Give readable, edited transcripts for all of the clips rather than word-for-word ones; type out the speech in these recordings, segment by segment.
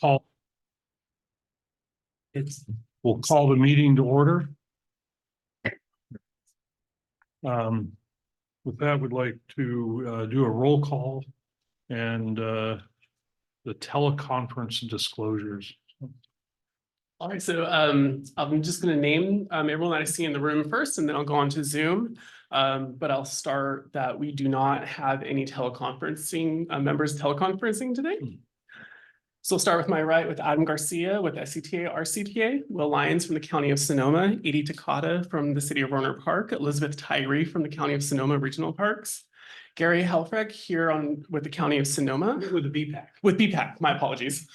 call the meeting to order. With that, we'd like to do a roll call and the teleconference disclosures. All right, so I'm just going to name everyone that I see in the room first, and then I'll go on to Zoom. But I'll start that we do not have any teleconferencing members teleconferencing today. So we'll start with my right with Adam Garcia with SCTA, RCPA, Will Lyons from the County of Sonoma, Edie Takata from the City of Rohnert Park, Elizabeth Tyree from the County of Sonoma Regional Parks, Gary Helfrich here with the County of Sonoma. With the BPAC. With BPAC, my apologies.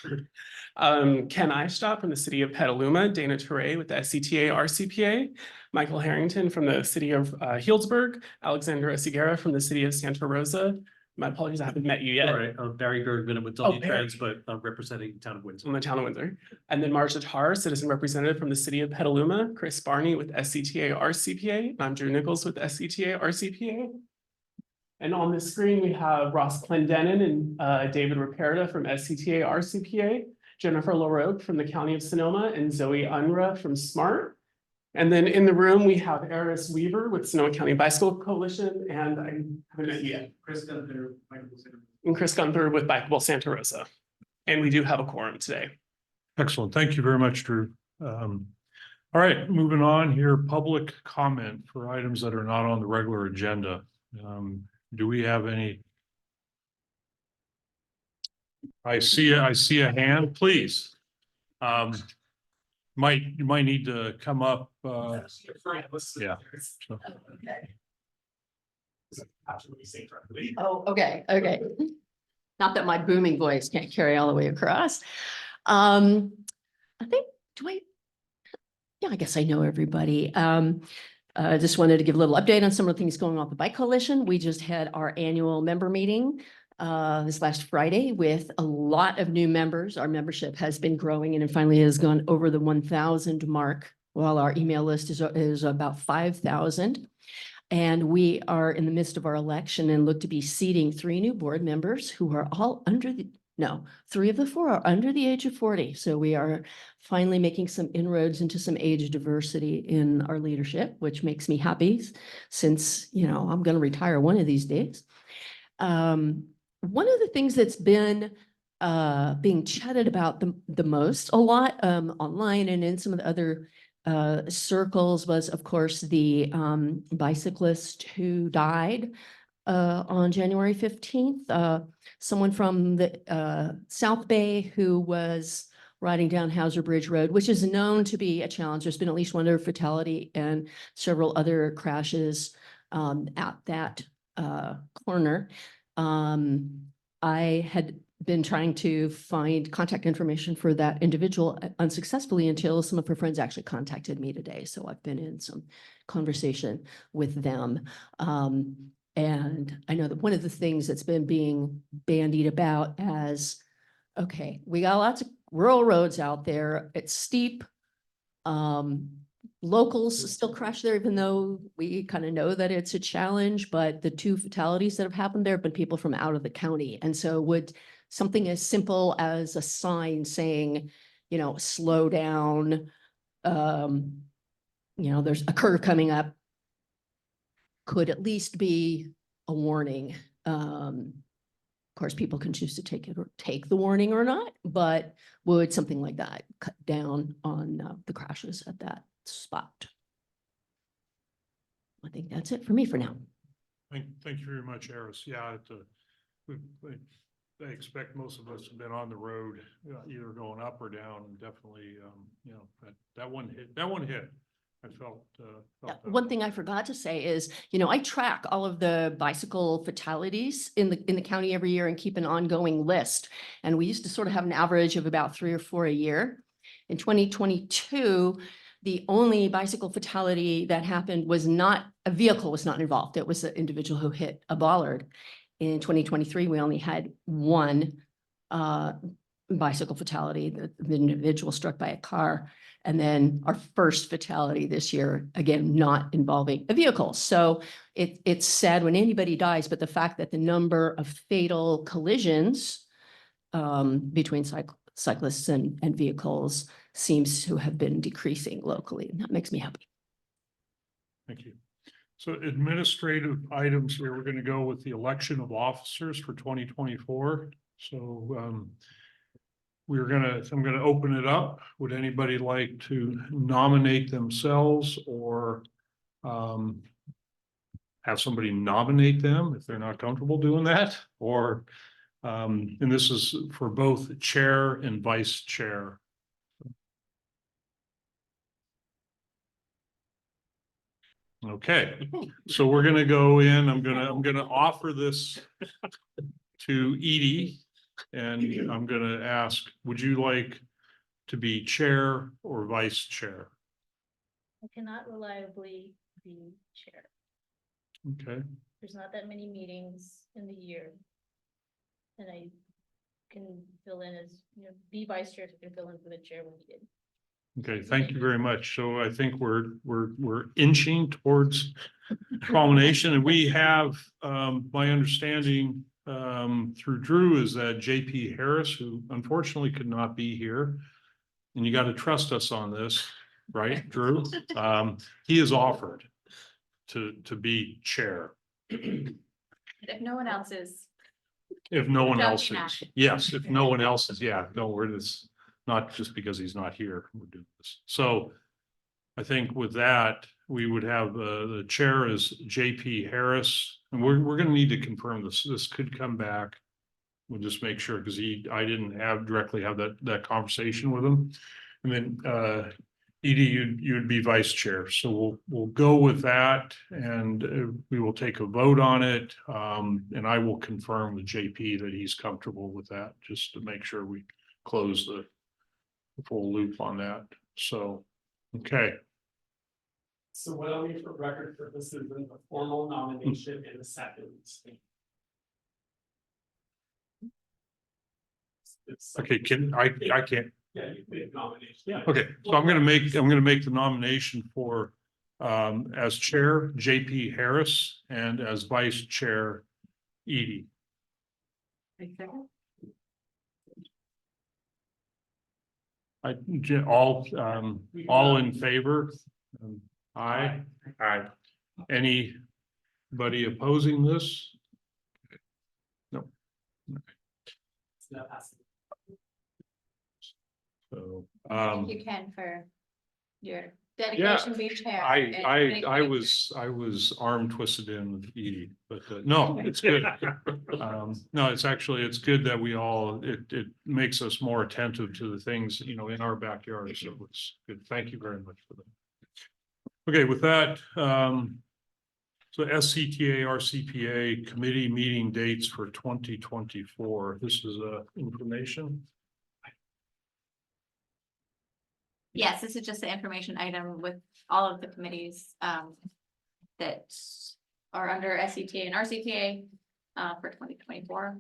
Ken Eistott from the City of Petaluma, Dana Toure with the SCTA, RCPA, Michael Harrington from the City of Healdsburg, Alexandra Sigara from the City of Santa Rosa. My apologies, I haven't met you yet. All right, Barry Bergman with Trans, but representing the town of Windsor. From the town of Windsor. And then Marcia Tarr, citizen representative from the City of Petaluma, Chris Barney with SCTA, RCPA, and I'm Drew Nichols with SCTA, RCPA. And on the screen, we have Ross Clendenin and David Raperda from SCTA, RCPA, Jennifer LaRoque from the County of Sonoma, and Zoe Unruh from SMART. And then in the room, we have Eris Weaver with Sonoma County Bicycle Coalition, and I haven't met you yet. Chris Gunther, And Chris Gunther with Bikeable Santa Rosa. And we do have a quorum today. Excellent. Thank you very much, Drew. All right, moving on here, public comment for items that are not on the regular agenda. Do we have any? I see a hand, please. You might need to come up. Yeah. So. Oh, okay. Not that my booming voice can't carry all the way across. I think, yeah, I guess I know everybody. I just wanted to give a little update on some of the things going on with the Bike Coalition. We just had our annual member meeting this last Friday with a lot of new members. Our membership has been growing and it finally has gone over the 1,000 mark, while our email list is about 5,000. And we are in the midst of our election and look to be seating 3 new board members who are all three of the 4 are under the age of 40. So we are finally making some inroads into some age diversity in our leadership, which makes me happy since, I'm going to retire one of these days. One of the things that's been being chatted about the most a lot online and in some of the other circles was, of course, the bicyclist who died on January 15th. Someone from the South Bay who was riding down Hauser Bridge Road, which is known to be a challenge. There's been at least one other fatality and several other crashes at that corner. I had been trying to find contact information for that individual unsuccessfully until some of her friends actually contacted me today. So I've been in some conversation with them. And I know that one of the things that's been being bandied about as, okay, we got lots of rural roads out there. It's steep. Locals still crash there, even though we kind of know that it's a challenge, but the 2 fatalities that have happened there have been people from out of the county. And so would something as simple as a sign saying, slow down, there's a curve coming up, could at least be a warning. Of course, people can choose to take the warning or not, but would something like that cut down on the crashes at that spot? I think that's it for me for now. Thank you very much, Eris. Yeah, I expect most of us have been on the road, either going up or down. Definitely, that one hit. I felt. One thing I forgot to say is, I track all of the bicycle fatalities in the county every year and keep an ongoing list. And we used to sort of have an average of about 3 or 4 a year. In 2022, the only bicycle fatality that happened was not a vehicle was not involved. It was an individual who hit a bollard. In 2023, we only had 1 bicycle fatality, the individual struck by a car. And then our first fatality this year, again, not involving a vehicle. So it's sad when anybody dies, but the fact that the number of fatal collisions between cyclists and vehicles seems to have been decreasing locally. And that makes me happy. Thank you. So administrative items here, we're going to go with the election of officers for 2024. So I'm gonna open it up. Would anybody like to nominate themselves or have somebody nominate them if they're not comfortable doing that? Or and this is for both chair and vice chair. Okay, so we're gonna go in. I'm gonna offer this to Edie, and I'm gonna ask, would you like to be chair or vice chair? I cannot reliably be chair. Okay, There's not that many meetings in the year. And I can fill in as, be vice chair, so I can fill in for the chair when needed. okay, thank you very much. So I think we're inching towards culmination, and we have my understanding through Drew is that JP Harris, who unfortunately could not be here, and you got to trust us on this, right, Drew? He is offered to be chair. If no one else is. If no one else Jumping is, yes, if no one else is, yeah, no, we're this, not just because he's not here, we're doing this. So I think with that, we would have the chair is JP Harris, and we're gonna need to confirm this. This could come back. We'll just make sure, because I didn't directly have that conversation with him. And then Edie, you'd be vice chair. So we'll go with that, and we will take a vote on it. And I will confirm with JP that he's comfortable with that, just to make sure we close the full loop on that. So, okay. So what I'll need for record purposes is the formal nomination and a second. Okay, I can't. Yeah, you made a nomination. Yeah. Okay, so I'm gonna make the nomination for as chair, JP Harris, and as vice chair, Edie. All in favor? Aye. Aye. Anybody opposing this? No. So that passes. So, Thank you, Ken, for your dedication being chair. I was arm twisted in with Edie, but no, it's good. No, it's good that we all, it makes us more attentive to the things, in our backyard. So it's good. Thank you very much for that. Okay, with that, so SCTA, RCPA committee meeting dates for 2024. This is information. Yes, this is just the information item with all of the committees that are under SCTA and RCPA for 2024,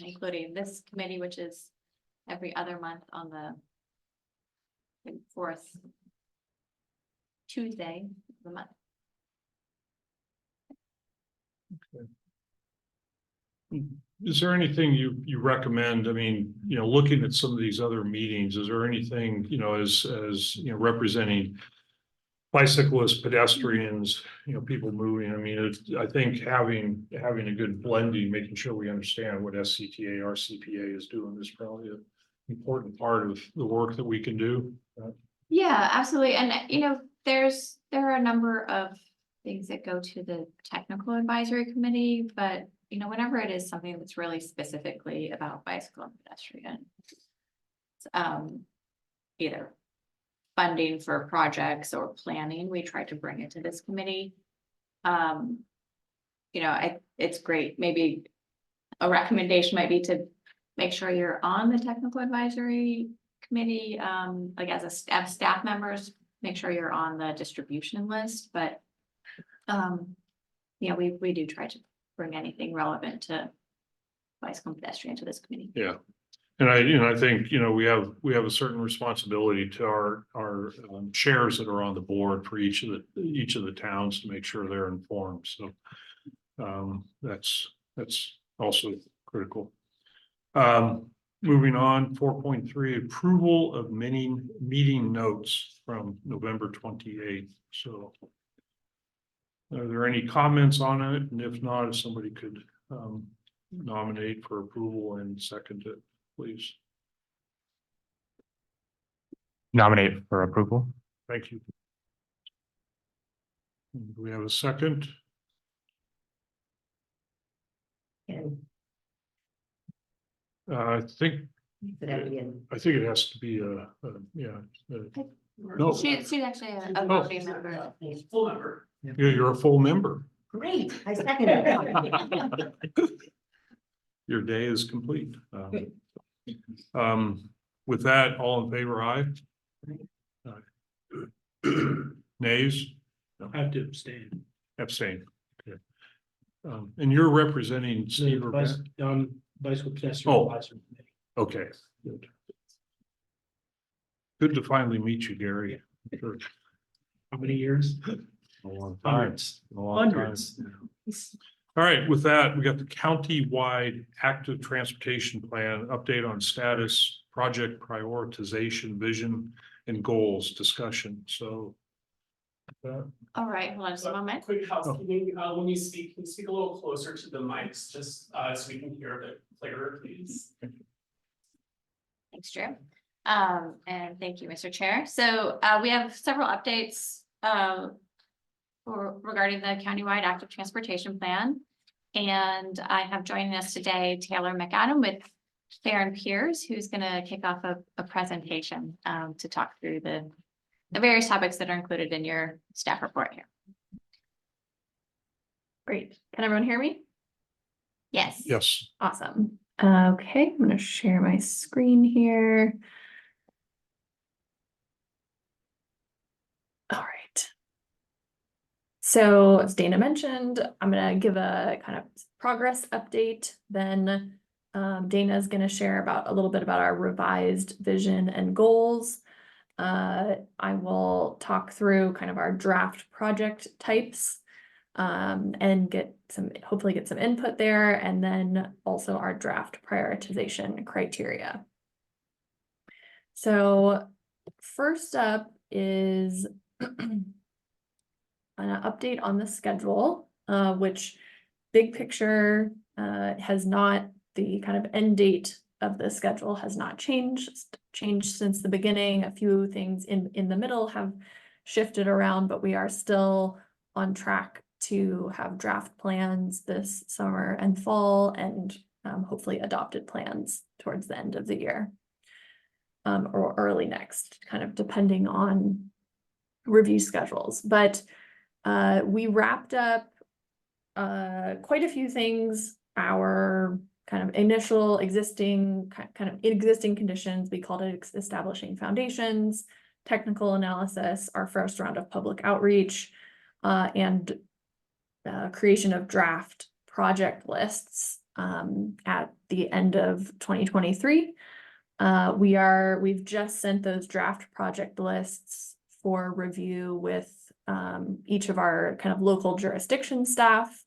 including this committee, which is every other month on the fourth Tuesday of the month. Is there anything you recommend? I mean, looking at some of these other meetings, is there anything, as representing bicyclists, pedestrians, people moving? I mean, I think having a good blending, making sure we understand what SCTA, RCPA is doing is probably an important part of the work that we can do. Yeah, absolutely. And there are a number of things that go to the technical advisory committee, but whenever it is something that's really specifically about bicycle and pedestrian, either funding for projects or planning, we try to bring it to this committee. It's great. Maybe a recommendation might be to make sure you're on the technical advisory committee, like as staff members, make sure you're on the distribution list, but we do try to bring anything relevant to bicycle and pedestrian to this committee. Yeah. And I think, we have a certain responsibility to our chairs that are on the board for each of the towns to make sure they're informed. So that's also critical. moving on, 4.3, approval of many meeting notes from November 28th. So are there any comments on it? And if not, if somebody could nominate for approval and second it, please. Nominate for approval. Thank you. Do we have a second? I think it has to be no. She's actually a voting member. Full member. You're a full member. Great, I second it. Your day is complete. With that, all in favor, aye? Nays? I have to abstain. Abstain. Okay. And you're representing Steve. Bicycle pedestrian. Oh. Advisory Committee. Okay, good. Good to finally meet you, Gary. Sure. How many years? A long time. Hundreds. A long time. Hundreds. All right, with that, we got the Countywide Active Transportation Plan, update on status, project prioritization, vision, and goals discussion. So. All right, hold on just a moment. Quick housekeeping, when you speak, can you speak a little closer to the mics, just so we can hear a bit clearer, please? Thanks, Drew. And thank you, Mr. Chair. So we have several updates regarding the Countywide Active Transportation Plan. And I have joining us today, Taylor McAdam with Farron Piers, who's going to kick off a presentation to talk through the various topics that are included in your staff report here. Great. Can everyone hear me? Yes. Yes. Awesome. Okay, I'm going to share my screen here. All right. So as Dana mentioned, I'm going to give a kind of progress update. Then Dana is going to share a little bit about our revised vision and goals. I will talk through kind of our draft project types and hopefully get some input there, and then also our draft prioritization criteria. So first up is an update on the schedule, which big picture has not, the kind of end date of the schedule has not changed since the beginning. A few things in the middle have shifted around, but we are still on track to have draft plans this summer and fall, and hopefully adopted plans towards the end of the year or early next, kind of depending on review schedules. But we wrapped up quite a few things. Our kind of initial existing conditions, we called it establishing foundations, technical analysis, our first round of public outreach, and creation of draft project lists at the end of 2023. We've just sent those draft project lists for review with each of our kind of local jurisdiction staff.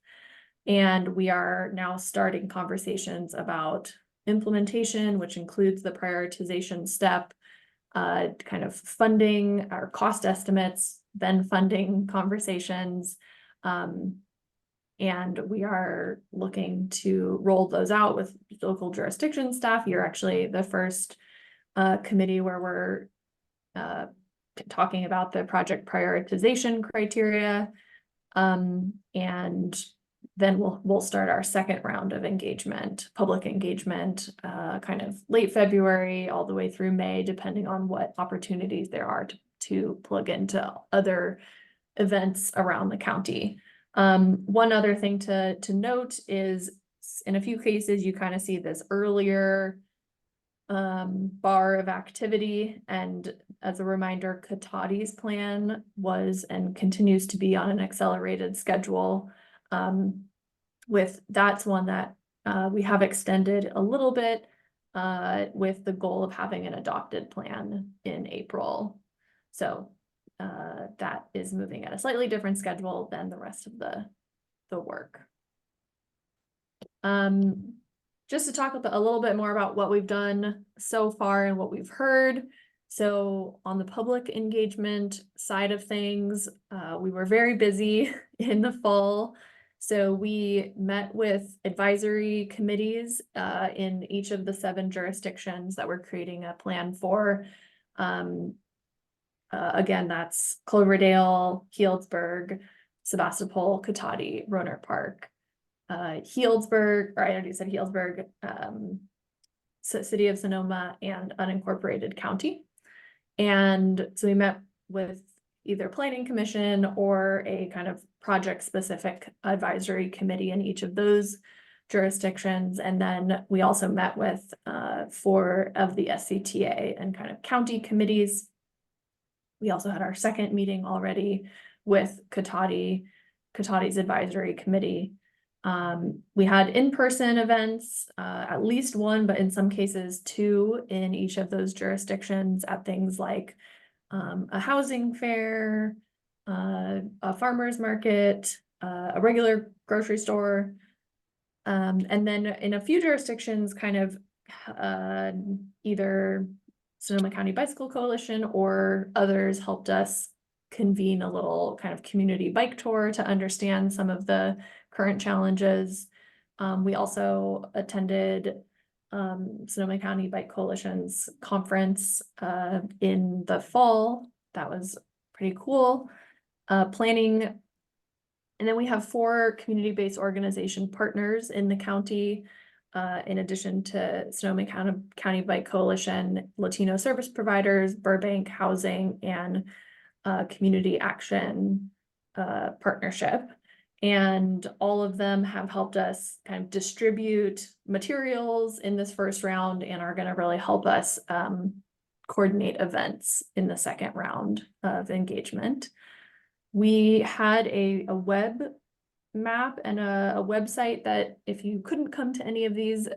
And we are now starting conversations about implementation, which includes the prioritization step, kind of funding our cost estimates, then funding conversations. And we are looking to roll those out with local jurisdiction staff. You're actually the first committee where we're talking about the project prioritization criteria. And then we'll start our second round of engagement, public engagement, kind of late February all the way through May, depending on what opportunities there are to plug into other events around the county. One other thing to note is in a few cases, you kind of see this earlier bar of activity. And as a reminder, Katati's plan was and continues to be on an accelerated schedule. That's one that we have extended a little bit with the goal of having an adopted plan in April. So that is moving at a slightly different schedule than the rest of the work. just to talk a little bit more about what we've done so far and what we've heard. So on the public engagement side of things, we were very busy in the fall. So we met with advisory committees in each of the 7 jurisdictions that we're creating a plan for. Again, that's Cloverdale, Healdsburg, Sebastopol, Cotati, Rohnert Park. Healdsburg, or I already said Healdsburg, City of Sonoma, and unincorporated county. And so we met with either planning commission or a kind of project specific advisory committee in each of those jurisdictions. And then we also met with 4 of the SCTA and kind of county committees. We also had our second meeting already with Cotati's advisory committee. We had in-person events, at least 1, but in some cases 2 in each of those jurisdictions at things like a housing fair, a farmer's market, a regular grocery store. And then in a few jurisdictions, kind of either Sonoma County Bicycle Coalition or others helped us convene a little kind of community bike tour to understand some of the current challenges. We also attended Sonoma County Bike Coalition's conference in the fall. That was pretty cool. Planning, and then we have 4 community-based organization partners in the county, in addition to Sonoma County Bike Coalition, Latino service providers, Burbank Housing, and Community Action Partnership. And all of them have helped us kind of distribute materials in this first round and are going to really help us coordinate events in the second round of engagement. We had a web map and a website that if you couldn't come to any of these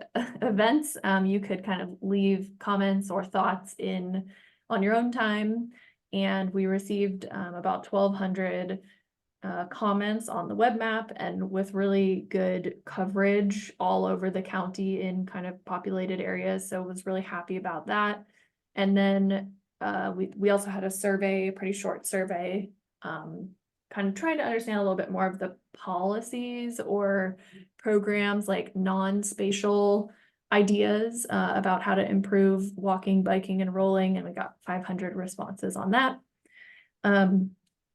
events, you could kind of leave comments or thoughts on your own time. And we received about 1,200 comments on the web map, and with really good coverage all over the county in kind of populated areas. So was really happy about that. And then we also had a survey, a pretty short survey, kind of trying to understand a little bit more of the policies or programs, like non-spatial ideas about how to improve walking, biking, and rolling. And we got 500 responses on that.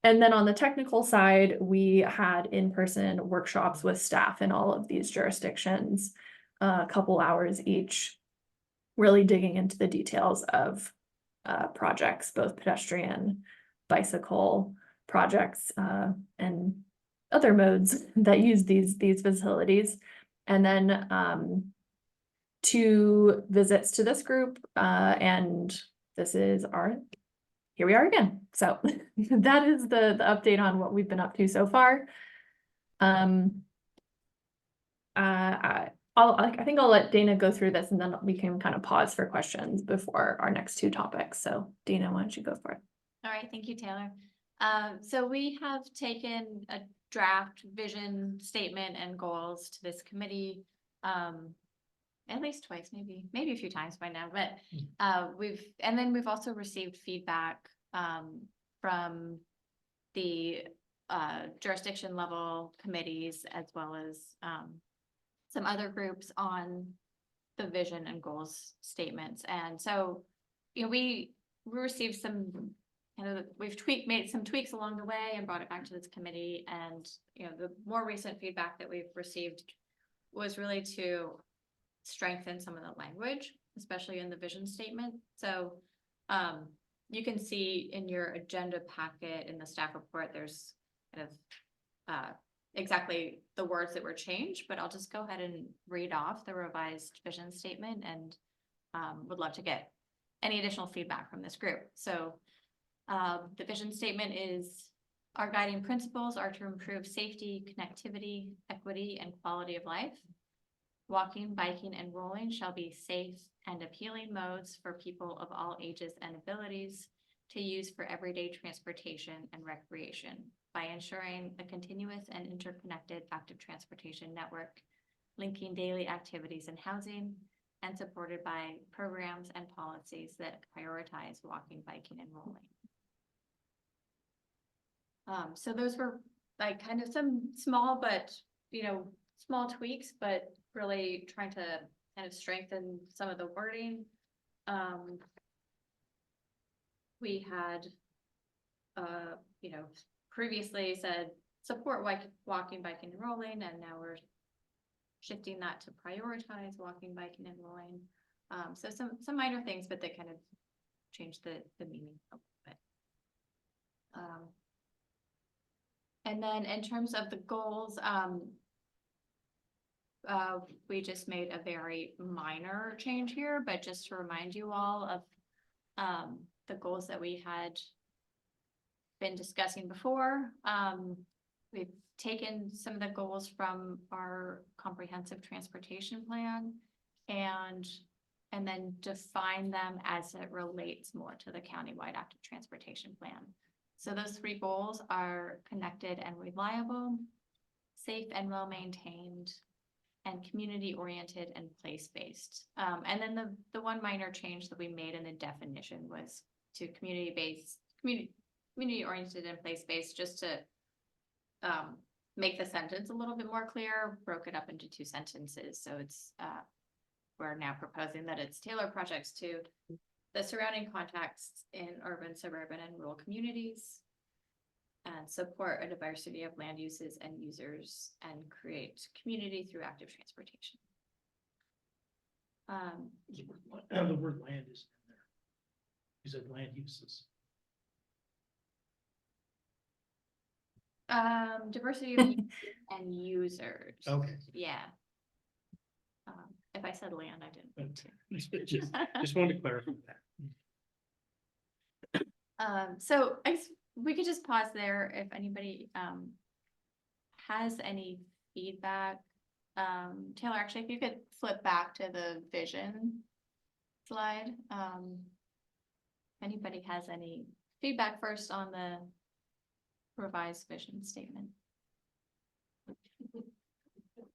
And then on the technical side, we had in-person workshops with staff in all of these jurisdictions, a couple hours each, really digging into the details of projects, both pedestrian, bicycle projects, and other modes that use these facilities. And then 2 visits to this group, and this is here we are again. So that is the update on what we've been up to so far. I think I'll let Dana go through this, and then we can kind of pause for questions before our next 2 topics. So Dana, why don't you go for it? All right, thank you, Taylor. So we have taken a draft vision statement and goals to this committee at least twice, maybe a few times by now, but we've also received feedback from the jurisdiction level committees, as well as some other groups on the vision and goals statements. And so, you know, we received some made some tweaks along the way and brought it back to this committee. And, you know, the more recent feedback that we've received was really to strengthen some of the language, especially in the vision statement. So you can see in your agenda packet in the staff report, there's kind of exactly the words that were changed, but I'll just go ahead and read off the revised vision statement, and would love to get any additional feedback from this group. So the vision statement is: our guiding principles are to improve safety, connectivity, equity, and quality of life. Walking, biking, and rolling shall be safe and appealing modes for people of all ages and abilities to use for everyday transportation and recreation by ensuring a continuous and interconnected active transportation network, linking daily activities and housing, and supported by programs and policies that prioritize walking, biking, and rolling. So those were like kind of some small, but, you know, small tweaks, but really trying to kind of strengthen some of the wording. We had, you know, previously said support walking, biking, and rolling, and now we're shifting that to prioritize walking, biking, and rolling. So some minor things, but they kind of change the meaning a little bit. And then in terms of the goals, we just made a very minor change here, but just to remind you all of the goals that we had been discussing before. We've taken some of the goals from our comprehensive transportation plan and then define them as it relates more to the countywide active transportation plan. So those 3 goals are connected and reliable, safe and well-maintained, and community-oriented and place-based. And then the one minor change that we made in the definition was to community-oriented and place-based, just to make the sentence a little bit more clear, broke it up into 2 sentences. So it's, we're now proposing that it's tailor projects to the surrounding contexts in urban, suburban, and rural communities, and support a diversity of land uses and users, and create community through active transportation. The word land is in there. You said land uses. Diversity of and users. Okay. Yeah. If I said land, I didn't mean to. Just wanted to clarify that. So we could just pause there if anybody has any feedback. Taylor, actually, if you could flip back to the vision slide. If anybody has any feedback first on the revised vision statement.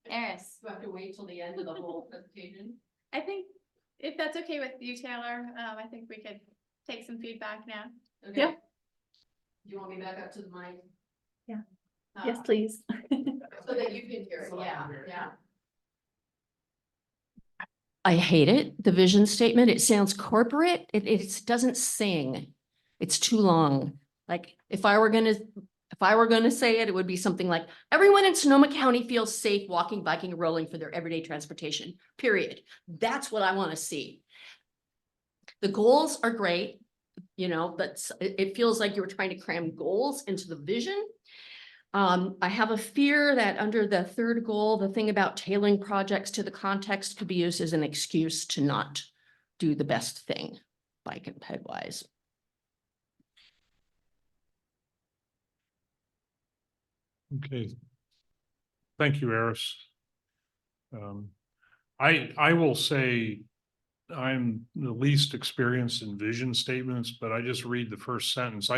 Eris. Do I have to wait till the end of the whole presentation? I think if that's okay with you, Taylor, I think we could take some feedback now. Okay. Yeah. Do you want me back up to the mic? Yeah. Yes, please. So that you can hear it, yeah. I hate it, the vision statement. It sounds corporate. It doesn't sing. It's too long. Like if I were gonna say it, it would be something like, everyone in Sonoma County feels safe walking, biking, and rolling for their everyday transportation, period. That's what I want to see. The goals are great, you know, but it feels like you were trying to cram goals into the vision. I have a fear that under the 3rd goal, the thing about tailoring projects to the context could be used as an excuse to not do the best thing, bike and ped wise. Okay. Thank you, Eris. I will say I'm the least experienced in vision statements, but I just read the first sentence.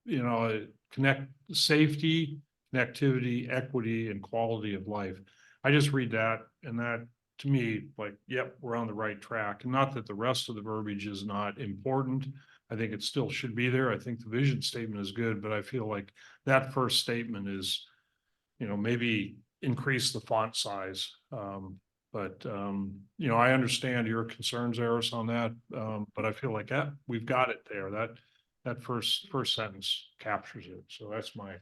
You know, connect safety, connectivity, equity, and quality of life. I just read that, and that to me, like, yep, we're on the right track. And not that the rest of the verbiage is not important. I think it still should be there. I think the vision statement is good, but I feel like that first statement is, you know, maybe increase the font size. You know, I understand your concerns, Eris, on that. But I feel like we've got it there. That first sentence captures it. So that's my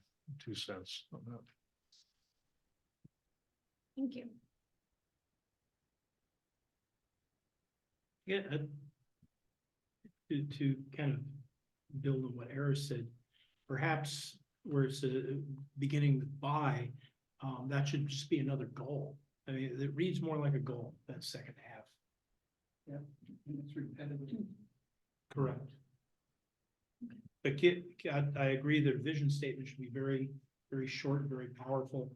2 cents on that. Thank you. Yeah. To kind of build on what Eris said, perhaps where it's beginning with by, that should just be another goal. I mean, it reads more like a goal, that second half. Yeah, it's repetitive. Correct. But I agree that a vision statement should be very, very short, very powerful.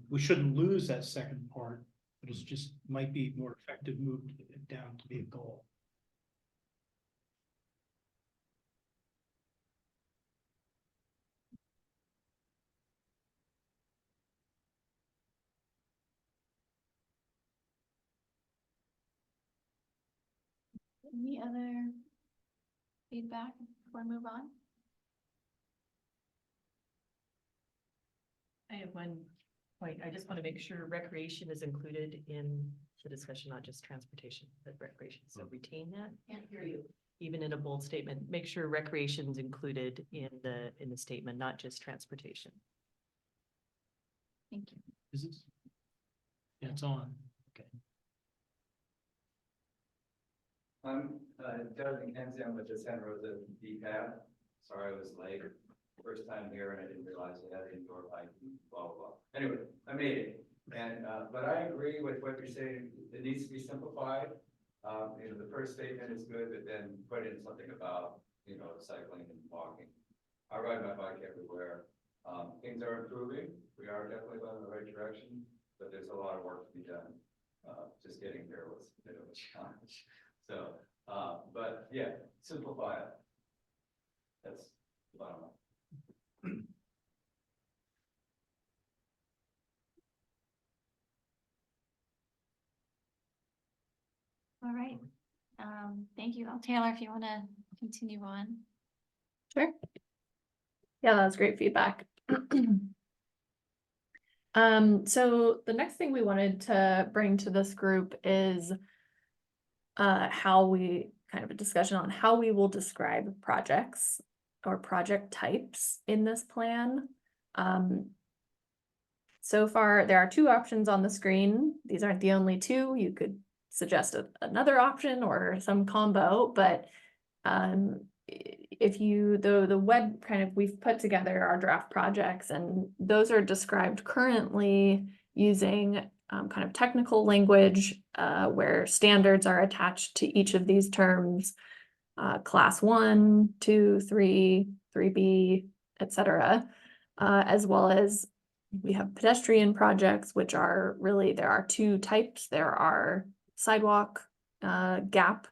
We shouldn't lose that second part, but it's just might be more effective moved down to be a goal. Any other feedback before we move on? I have one point. I just want to make sure recreation is included in the discussion, not just transportation, but recreation. So retain that. Can't hear you. Even in a bold statement, make sure recreation is included in the statement, not just transportation. Thank you. Is this? Yeah, it's on. Okay. I'm Doug McKenzie. I'm with the Santa Rosa CBPAC. Sorry I was late. First time here and I didn't realize I had indoor lighting, blah, blah, blah. Anyway, I made it. And, but I agree with what you're saying. It needs to be simplified. You know, the first statement is good, but then put in something about, you know, cycling and walking. I ride my bike everywhere. Things are improving. We are definitely going in the right direction, but there's a lot of work to be done. Just getting there was a bit of a challenge. So, but yeah, simplify it. That's the bottom line. All right. Thank you. Taylor, if you want to continue on. Sure. Yeah, that was great feedback. So the next thing we wanted to bring to this group is how we kind of a discussion on how we will describe projects or project types in this plan. So far, there are two options on the screen. These aren't the only two. You could suggest another option or some combo, but if you, the web kind of, we've put together our draft projects and those are described currently using kind of technical language where standards are attached to each of these terms, class 1, 2, 3, 3B, etc. As well as we have pedestrian projects, which are really, there are two types. There are sidewalk gap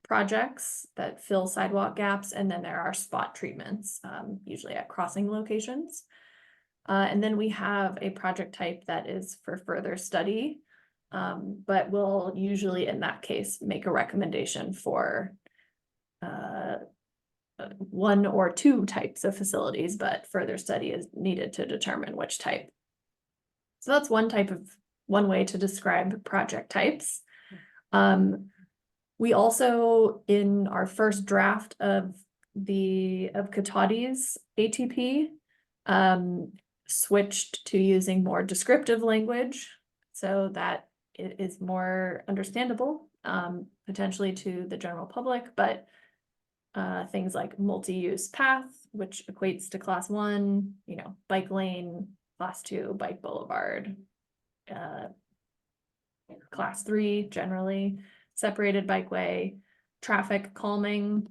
projects that fill sidewalk gaps, and then there are spot treatments, usually at crossing locations. And then we have a project type that is for further study, but we'll usually in that case make a recommendation for one or two types of facilities, but further study is needed to determine which type. So that's one way to describe project types. We also, in our first draft of Katati's ATP, switched to using more descriptive language so that it is more understandable, potentially to the general public, but things like multi-use path, which equates to class 1, you know, bike lane, class 2, bike boulevard, class 3 generally, separated bikeway, traffic calming,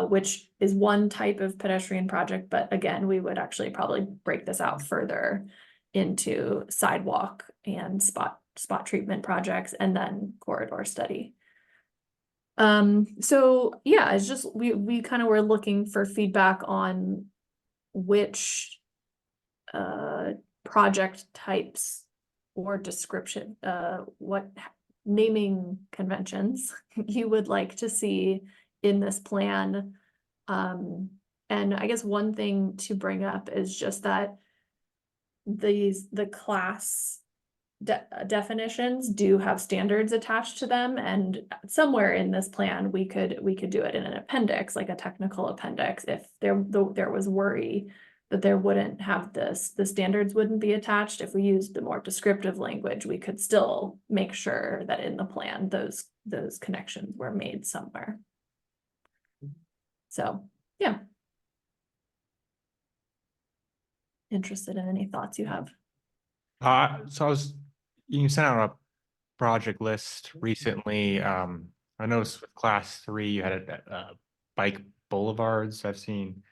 which is one type of pedestrian project, but again, we would actually probably break this out further into sidewalk and spot treatment projects and then corridor study. So yeah, it's just we kind of were looking for feedback on which project types or description, what naming conventions you would like to see in this plan. And I guess one thing to bring up is just that the class definitions do have standards attached to them, and somewhere in this plan we could do it in an appendix, like a technical appendix, if there was worry that there wouldn't have this, the standards wouldn't be attached. If we used the more descriptive language, we could still make sure that in the plan those connections were made somewhere. So yeah, interested in any thoughts you have. So you sent out a project list recently. I noticed with class 3, you had bike boulevards. I've seen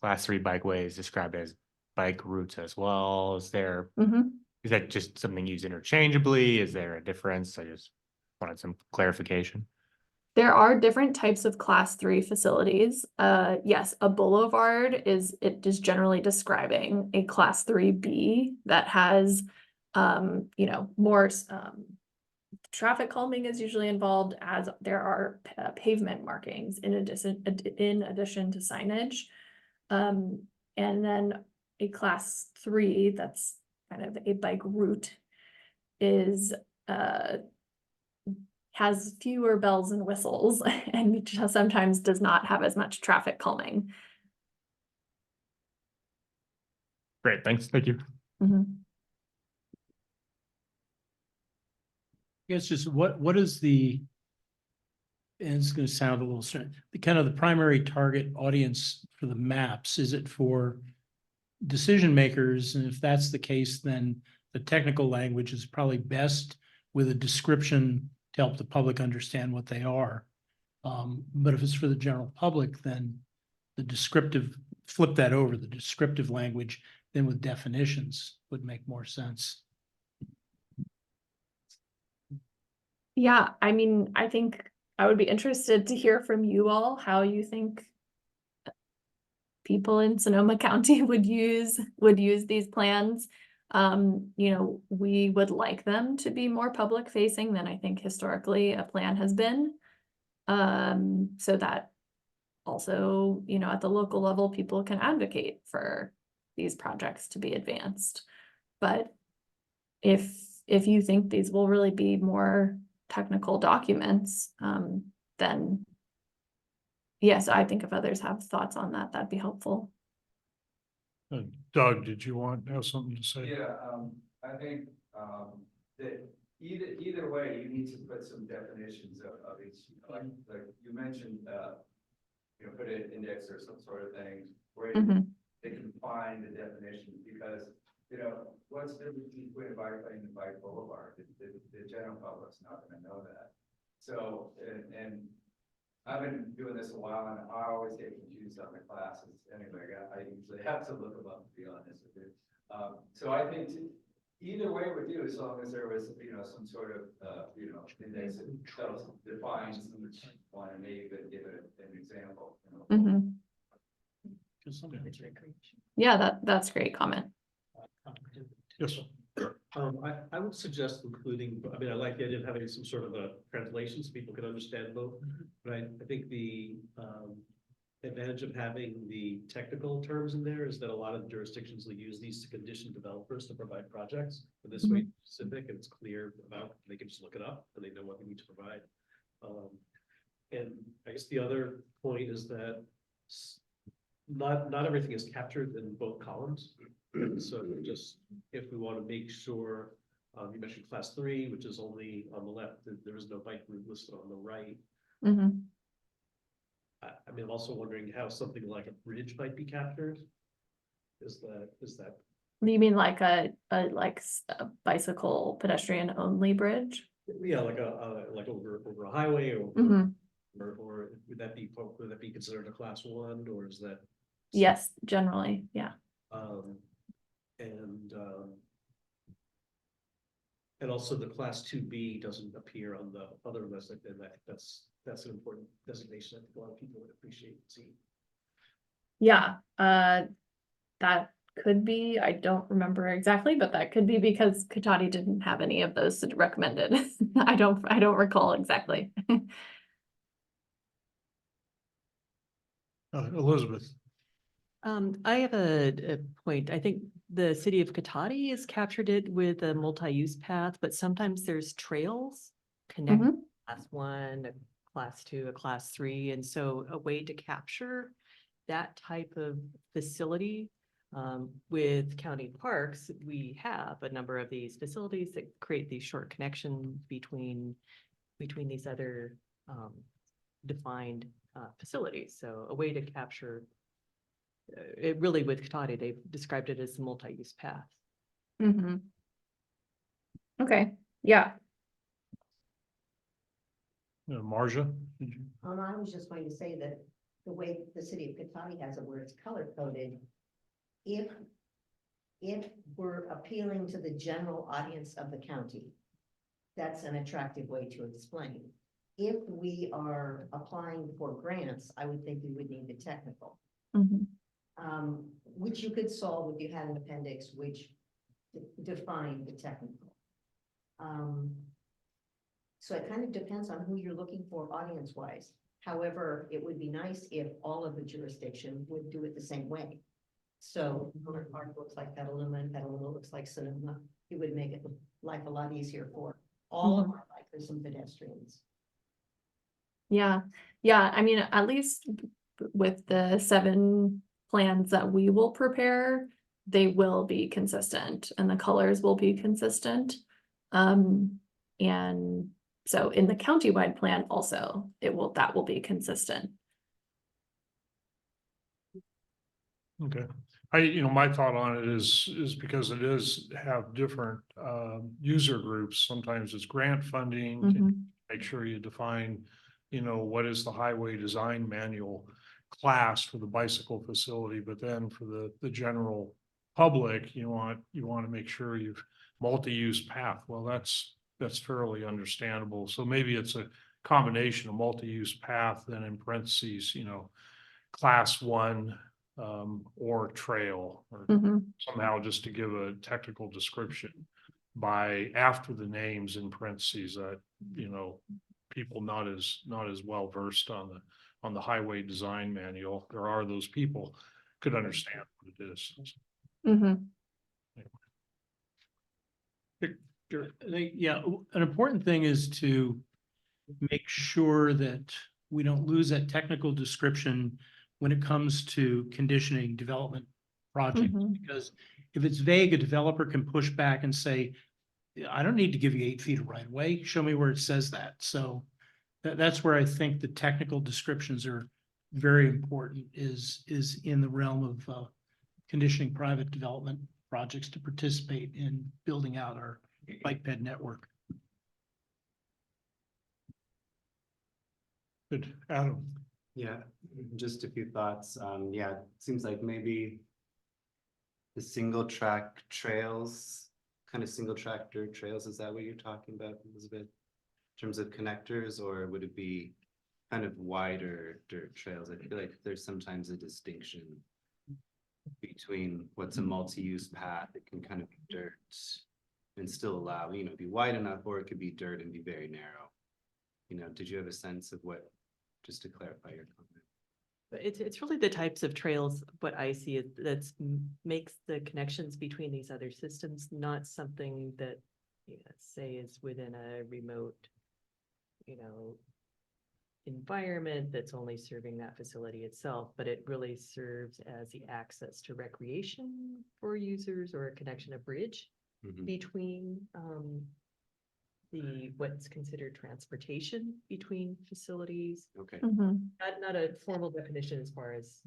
class 3 bikeways described as bike routes as well. Is that just something used interchangeably? Is there a difference? I just wanted some clarification. There are different types of class 3 facilities. Yes, a boulevard is generally describing a class 3B that has, you know, more traffic calming is usually involved, as there are pavement markings in addition to signage. And then a class 3, that's kind of a bike route, is has fewer bells and whistles and just sometimes does not have as much traffic calming. Great, thanks. Thank you. Mhm. I guess just what is the, and it's gonna sound a little strange, the kind of the primary target audience for the maps? Is it for decision makers? And if that's the case, then the technical language is probably best with a description to help the public understand what they are. But if it's for the general public, then the descriptive, flip that over, the descriptive language, then with definitions would make more sense. Yeah, I mean, I think I would be interested to hear from you all how you think people in Sonoma County would use these plans. You know, we would like them to be more public facing than I think historically a plan has been. So that also, you know, at the local level, people can advocate for these projects to be advanced. But if you think these will really be more technical documents, then yes, I think if others have thoughts on that, that'd be helpful. Doug, did you want to have something to say? Yeah, I think, that either way, you need to put some definitions of each, like you mentioned, you know, put an index or some sort of thing where they can find the definition, because, you know, what's the difference between a bike lane and bike boulevard? The general public's not gonna know that. So, and I've been doing this a while, and I always get confused on the classes. Anyway, I usually have to look them up, to be honest with you. So I think either way would do, as long as there was, you know, some sort of, you know, index that defines each one, and maybe even give it an example. You know. Yeah, that's a great comment. Yes. I would suggest including, I mean, I like the idea of having some sort of a translation so people can understand both. But I think the advantage of having the technical terms in there is that a lot of jurisdictions will use these to condition developers to provide projects. But this way, it's specific and it's clear about, they can just look it up and they know what they need to provide. And I guess the other point is that not everything is captured in both columns. So just if we want to make sure, you mentioned class 3, which is only on the left, there is no bike route listed on the right. I mean, I'm also wondering how something like a bridge might be captured. Is that? You mean like a bicycle pedestrian only bridge? Yeah, like over a highway or would that be considered a class 1, or is that? Yes, generally, yeah. And also the class 2B doesn't appear on the other list, and I think that's an important designation. I think a lot of people would appreciate seeing. Yeah, that could be, I don't remember exactly, but that could be because Cotati didn't have any of those recommended. I don't recall exactly. Elizabeth. I have a point. I think the city of Cotati has captured it with a multi-use path, but sometimes there's trails connecting class 1, a class 2, a class 3. And so a way to capture that type of facility with county parks, we have a number of these facilities that create these short connections between these other defined facilities. So a way to capture it really with Cotati, they've described it as a multi-use path. Okay, yeah. Marja? I was just going to say that the way the city of Cotati has it, where it's color coded, if we're appealing to the general audience of the county, that's an attractive way to explain. If we are applying for grants, I would think we would need the technical. Which you could solve if you had an appendix which defined the technical. So it kind of depends on who you're looking for audience wise. However, it would be nice if all of the jurisdiction would do it the same way. So Miller Park looks like Petaluma and Petaluma looks like Sonoma. It would make it life a lot easier for all of our bikers and pedestrians. Yeah, yeah, I mean, at least with the 7 plans that we will prepare, they will be consistent and the colors will be consistent. And so in the countywide plan also, that will be consistent. Okay, my thought on it is because it is have different user groups. Sometimes it's grant funding. Mhm. Make sure you define, what is the highway design manual class for the bicycle facility, but then for the general public, you want to make sure you've multi-use path. Well, that's fairly understandable. So maybe it's a combination of multi-use path, then in parentheses, class 1 or trail, or Mhm. somehow just to give a technical description by after the names in parentheses that, people not as well versed on the highway design manual, there are those people could understand what it is. Mhm. Yeah, an important thing is to make sure that we don't lose that technical description when it comes to conditioning development projects. Mhm. Because if it's vague, a developer can push back and say, I don't need to give you 8 feet of right of way. Show me where it says that. So that's where I think the technical descriptions are very important, is in the realm of conditioning private development projects to participate in building out our bike ped network. Good, Adam. Yeah, just a few thoughts. Yeah, it seems like maybe the single track trails, kind of single track dirt trails, is that what you're talking about, Elizabeth? In terms of connectors, or would it be kind of wider dirt trails? I feel like there's sometimes a distinction between what's a multi-use path. It can kind of be dirt and still allow, be wide enough, or it could be dirt and be very narrow. Did you have a sense of what, just to clarify your comment? But it's really the types of trails, what I see that makes the connections between these other systems, not something that, say is within a remote, environment that's only serving that facility itself, but it really serves as the access to recreation for users, or a connection, a bridge between what's considered transportation between facilities. Okay. Mhm. Not a formal definition as far as,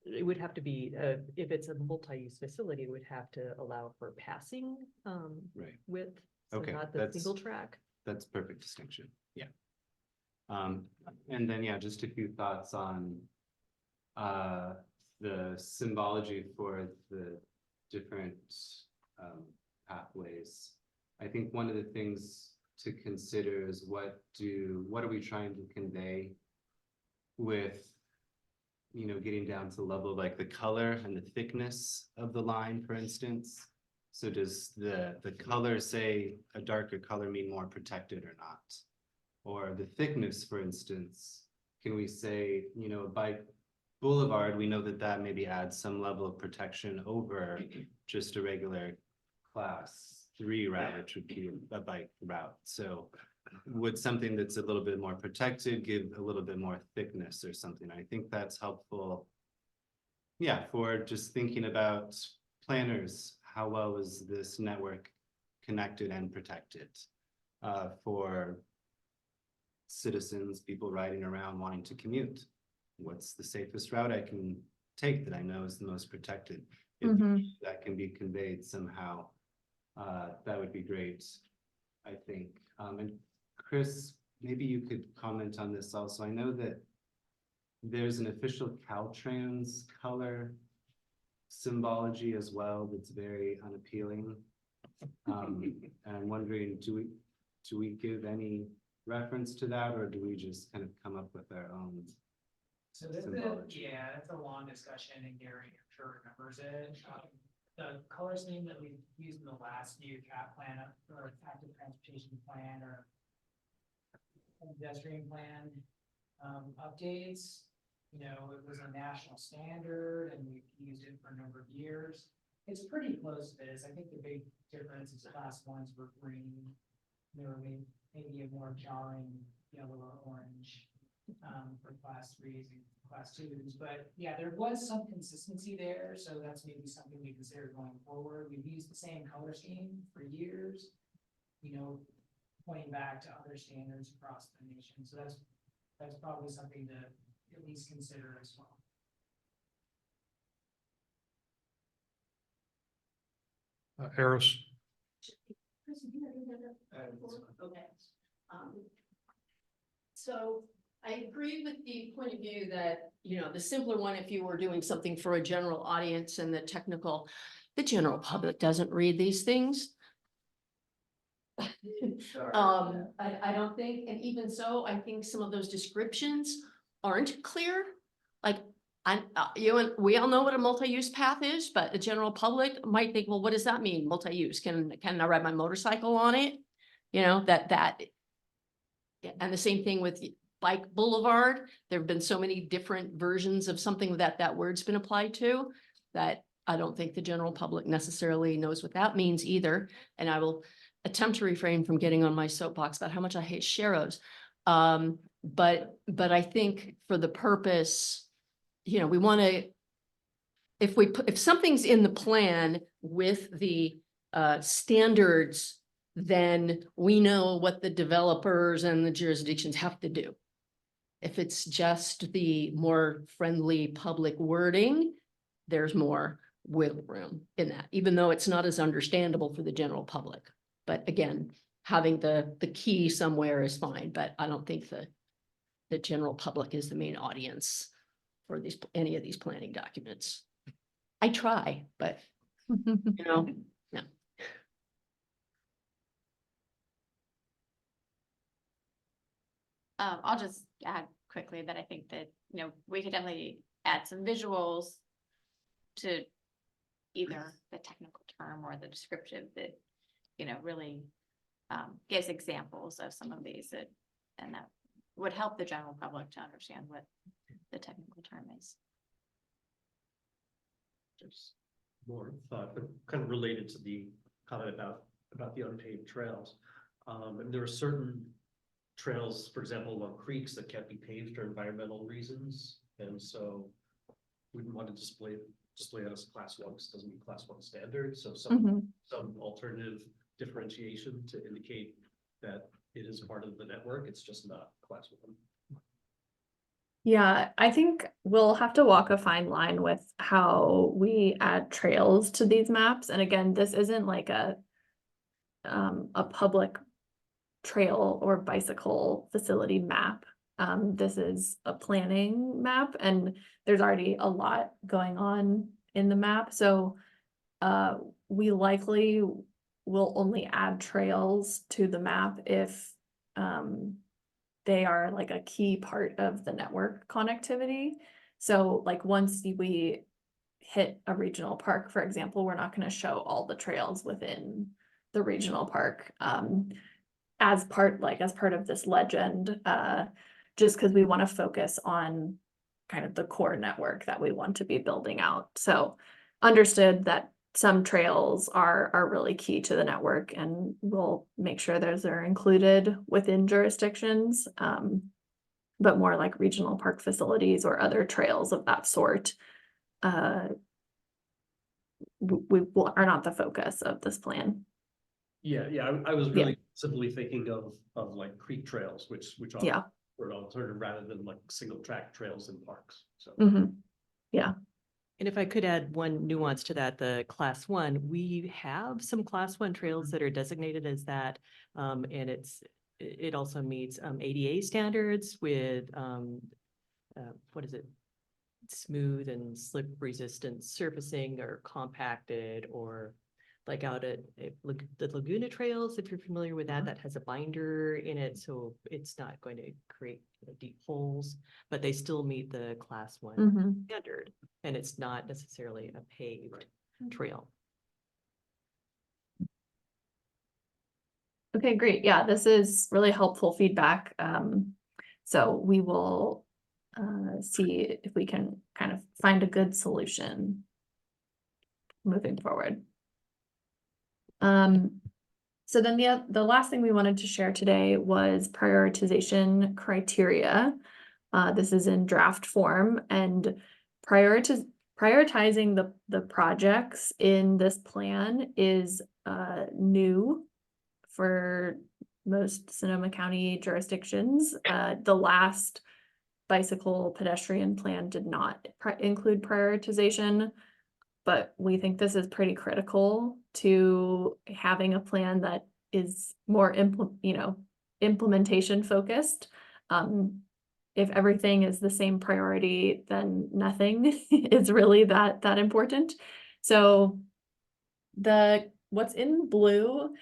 it would have to be, if it's a multi-use facility, it would have to allow for passing Right. width. So Okay, not the that's- single track. That's perfect distinction. Yeah. And then, yeah, just a few thoughts on the symbology for the different pathways. I think one of the things to consider is what are we trying to convey with, getting down to the level of like the color and the thickness of the line, for instance. So does the color, say a darker color, mean more protected or not? Or the thickness, for instance, can we say, a bike boulevard, we know that maybe adds some level of protection over just a regular class 3 route, which would be a bike route. So would something that's a little bit more protected give a little bit more thickness or something? I think that's helpful. Yeah, for just thinking about planners, how well is this network connected and protected for citizens, people riding around wanting to commute? What's the safest route I can take that I know is the most protected? If that can be conveyed somehow, that would be great, I think. And Chris, maybe you could comment on this also. I know that there's an official Caltrans color symbology as well that's very unappealing. And I'm wondering, do we give any reference to that, or do we just kind of come up with our own? So this is, symbology? yeah, it's a long discussion, and Gary, I'm sure remembers it. the color scheme that we used in the last new cap plan or active transportation plan or pedestrian plan updates, you know, it was a national standard and we've used it for a number of years. It's pretty close to this. I think the big difference is class ones were green. There were maybe a more jarring yellow or orange for class threes and class twos, but yeah, there was some consistency there, so that's maybe something we consider going forward. We've used the same color scheme for years, you know, pointing back to other standards across the nation, so that's probably something to at least consider as well. Harris, Okay. So I agree with the point of view that, you know, the simpler one, if you were doing something for a general audience and the general public doesn't read these things. I don't think, and even so, I think some of those descriptions aren't clear. Like, you and we all know what a multi-use path is, but the general public might think, well, what does that mean? Multi-use, can I ride my motorcycle on it? You know, and the same thing with bike boulevard. There have been so many different versions of something that word's been applied to that I don't think the general public necessarily knows what that means either. And I will attempt to refrain from getting on my soapbox about how much I hate sharrows. But I think for the purpose, you know, we want to, if something's in the plan with the standards, then we know what the developers and the jurisdictions have to do. If it's just the more friendly public wording, there's more wiggle room in that, even though it's not as understandable for the general public. But again, having the key somewhere is fine, but I don't think the general public is the main audience for any of these planning documents. I try, but you know, no. I'll just add quickly that I think that, you know, we could definitely add some visuals to either the technical term or the descriptive that, you know, really gives examples of some of these and that would help the general public to understand what the technical term is. Just more thought, but kind of related to the comment about the unpaved trails. And there are certain trails, for example, along creeks that can't be paved for environmental reasons. And so we wouldn't want to display it as class one, because it doesn't meet class one standards. So some alternative differentiation to indicate that it is part of the network. It's just not class one. Yeah, I think we'll have to walk a fine line with how we add trails to these maps. And again, this isn't like a public trail or bicycle facility map. This is a planning map, and there's already a lot going on in the map. So we likely will only add trails to the map if they are like a key part of the network connectivity. So like once we hit a regional park, for example, we're not going to show all the trails within the regional park as part of this legend, just because we want to focus on kind of the core network that we want to be building out. So understood that some trails are really key to the network, and we'll make sure those are included within jurisdictions, but more like regional park facilities or other trails of that sort we are not the focus of this plan. Yeah, I was really simply thinking of like creek trails, which are for an alternative rather than like single track trails in parks. So yeah. And if I could add one nuance to that, the class one, we have some class one trails that are designated as that. And it also meets ADA standards with what is it? Smooth and slip resistant surfacing or compacted, or like out at the Laguna trails, if you're familiar with that, that has a binder in it. So it's not going to create deep holes, but they still meet the class one standard. And it's not necessarily a paved trail. Okay, great. Yeah, this is really helpful feedback. So we will see if we can kind of find a good solution moving forward. So then the last thing we wanted to share today was prioritization criteria. This is in draft form, and prioritizing the projects in this plan is new for most Sonoma County jurisdictions. The last bicycle pedestrian plan did not include prioritization, but we think this is pretty critical to having a plan that is more implementation focused. If everything is the same priority, then nothing is really that important. So what's in blue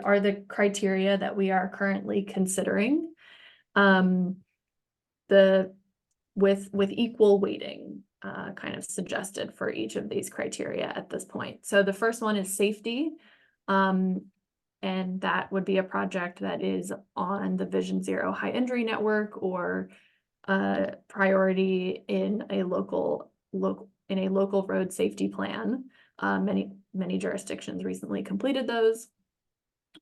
are the criteria that we are currently considering. With equal weighting kind of suggested for each of these criteria at this point. So the first one is safety. And that would be a project that is on the Vision Zero high injury network or priority in a local road safety plan. Many jurisdictions recently completed those,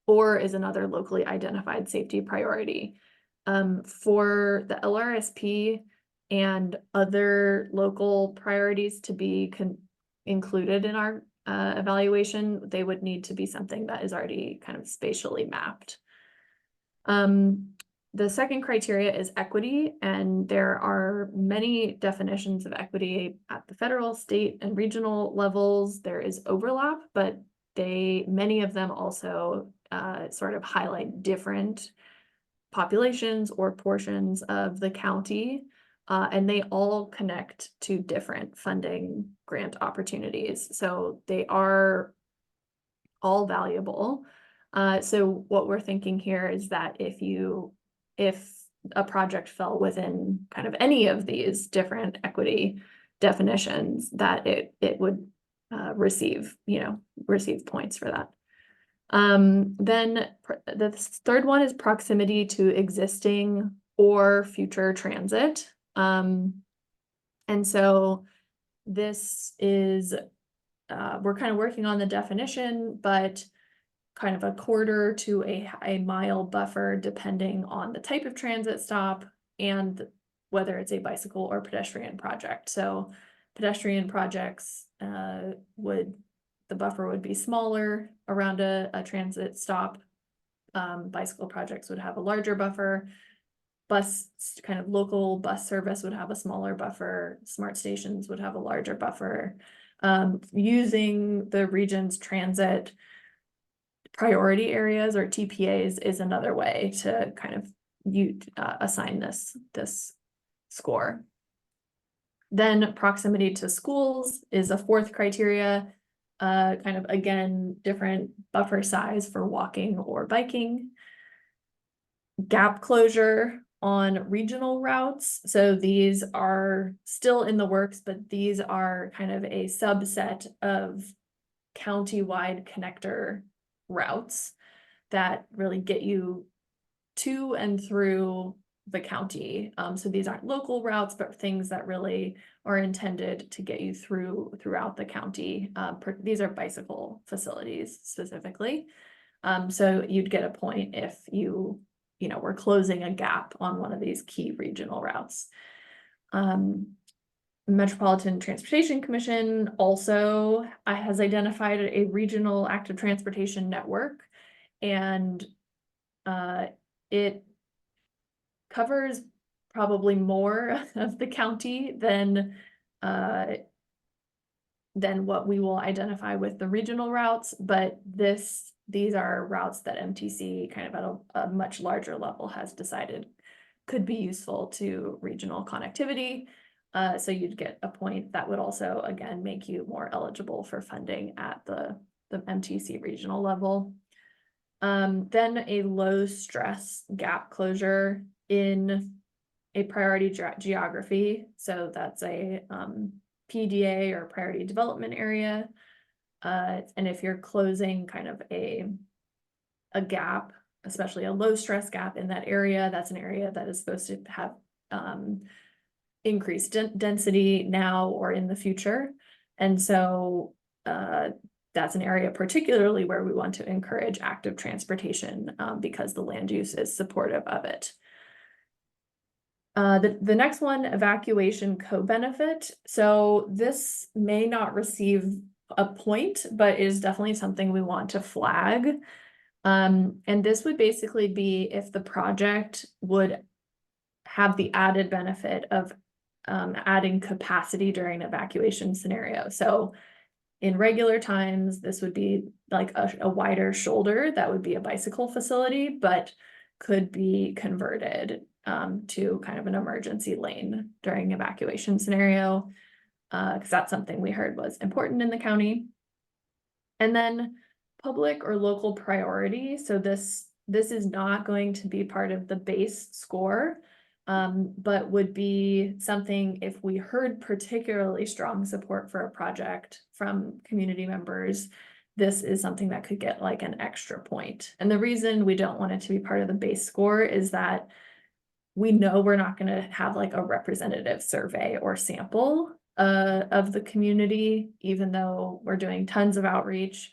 or is another locally identified safety priority. For the LRSP and other local priorities to be included in our evaluation, they would need to be something that is already kind of spatially mapped. The second criteria is equity, and there are many definitions of equity at the federal, state, and regional levels. There is overlap, but many of them also sort of highlight different populations or portions of the county, and they all connect to different funding grant opportunities. So they are all valuable. So what we're thinking here is that if a project fell within kind of any of these different equity definitions, that it would receive points for that. Then the third one is proximity to existing or future transit. And so this is, we're kind of working on the definition, but kind of a quarter to a mile buffer, depending on the type of transit stop and whether it's a bicycle or pedestrian project. So pedestrian projects the buffer would be smaller around a transit stop. Bicycle projects would have a larger buffer. Kind of local bus service would have a smaller buffer. Smart stations would have a larger buffer. Using the region's transit priority areas or TPAs is another way to kind of assign this score. Then proximity to schools is a fourth criteria. Kind of, again, different buffer size for walking or biking. Gap closure on regional routes. So these are still in the works, but these are kind of a subset of countywide connector routes that really get you to and through the county. So these aren't local routes, but things that really are intended to get you throughout the county. These are bicycle facilities specifically. So you'd get a point if we're closing a gap on one of these key regional routes. Metropolitan Transportation Commission also has identified a regional active transportation network, and it covers probably more of the county than what we will identify with the regional routes, but these are routes that MTC kind of at a much larger level has decided could be useful to regional connectivity. So you'd get a point that would also, again, make you more eligible for funding at the MTC regional level. Then a low stress gap closure in a priority geography. So that's a PDA or priority development area. And if you're closing kind of a gap especially a low stress gap in that area. That's an area that is supposed to have increased density now or in the future. And so that's an area particularly where we want to encourage active transportation because the land use is supportive of it. The next one, evacuation co-benefit. So this may not receive a point, but is definitely something we want to flag. And this would basically be if the project would have the added benefit of adding capacity during an evacuation scenario. So in regular times, this would be like a wider shoulder that would be a bicycle facility, but could be converted to kind of an emergency lane during evacuation scenario, because that's something we heard was important in the county. And then public or local priority. So this is not going to be part of the base score, but would be something if we heard particularly strong support for a project from community members, this is something that could get like an extra point. And the reason we don't want it to be part of the base score is that we know we're not going to have like a representative survey or sample of the community, even though we're doing tons of outreach.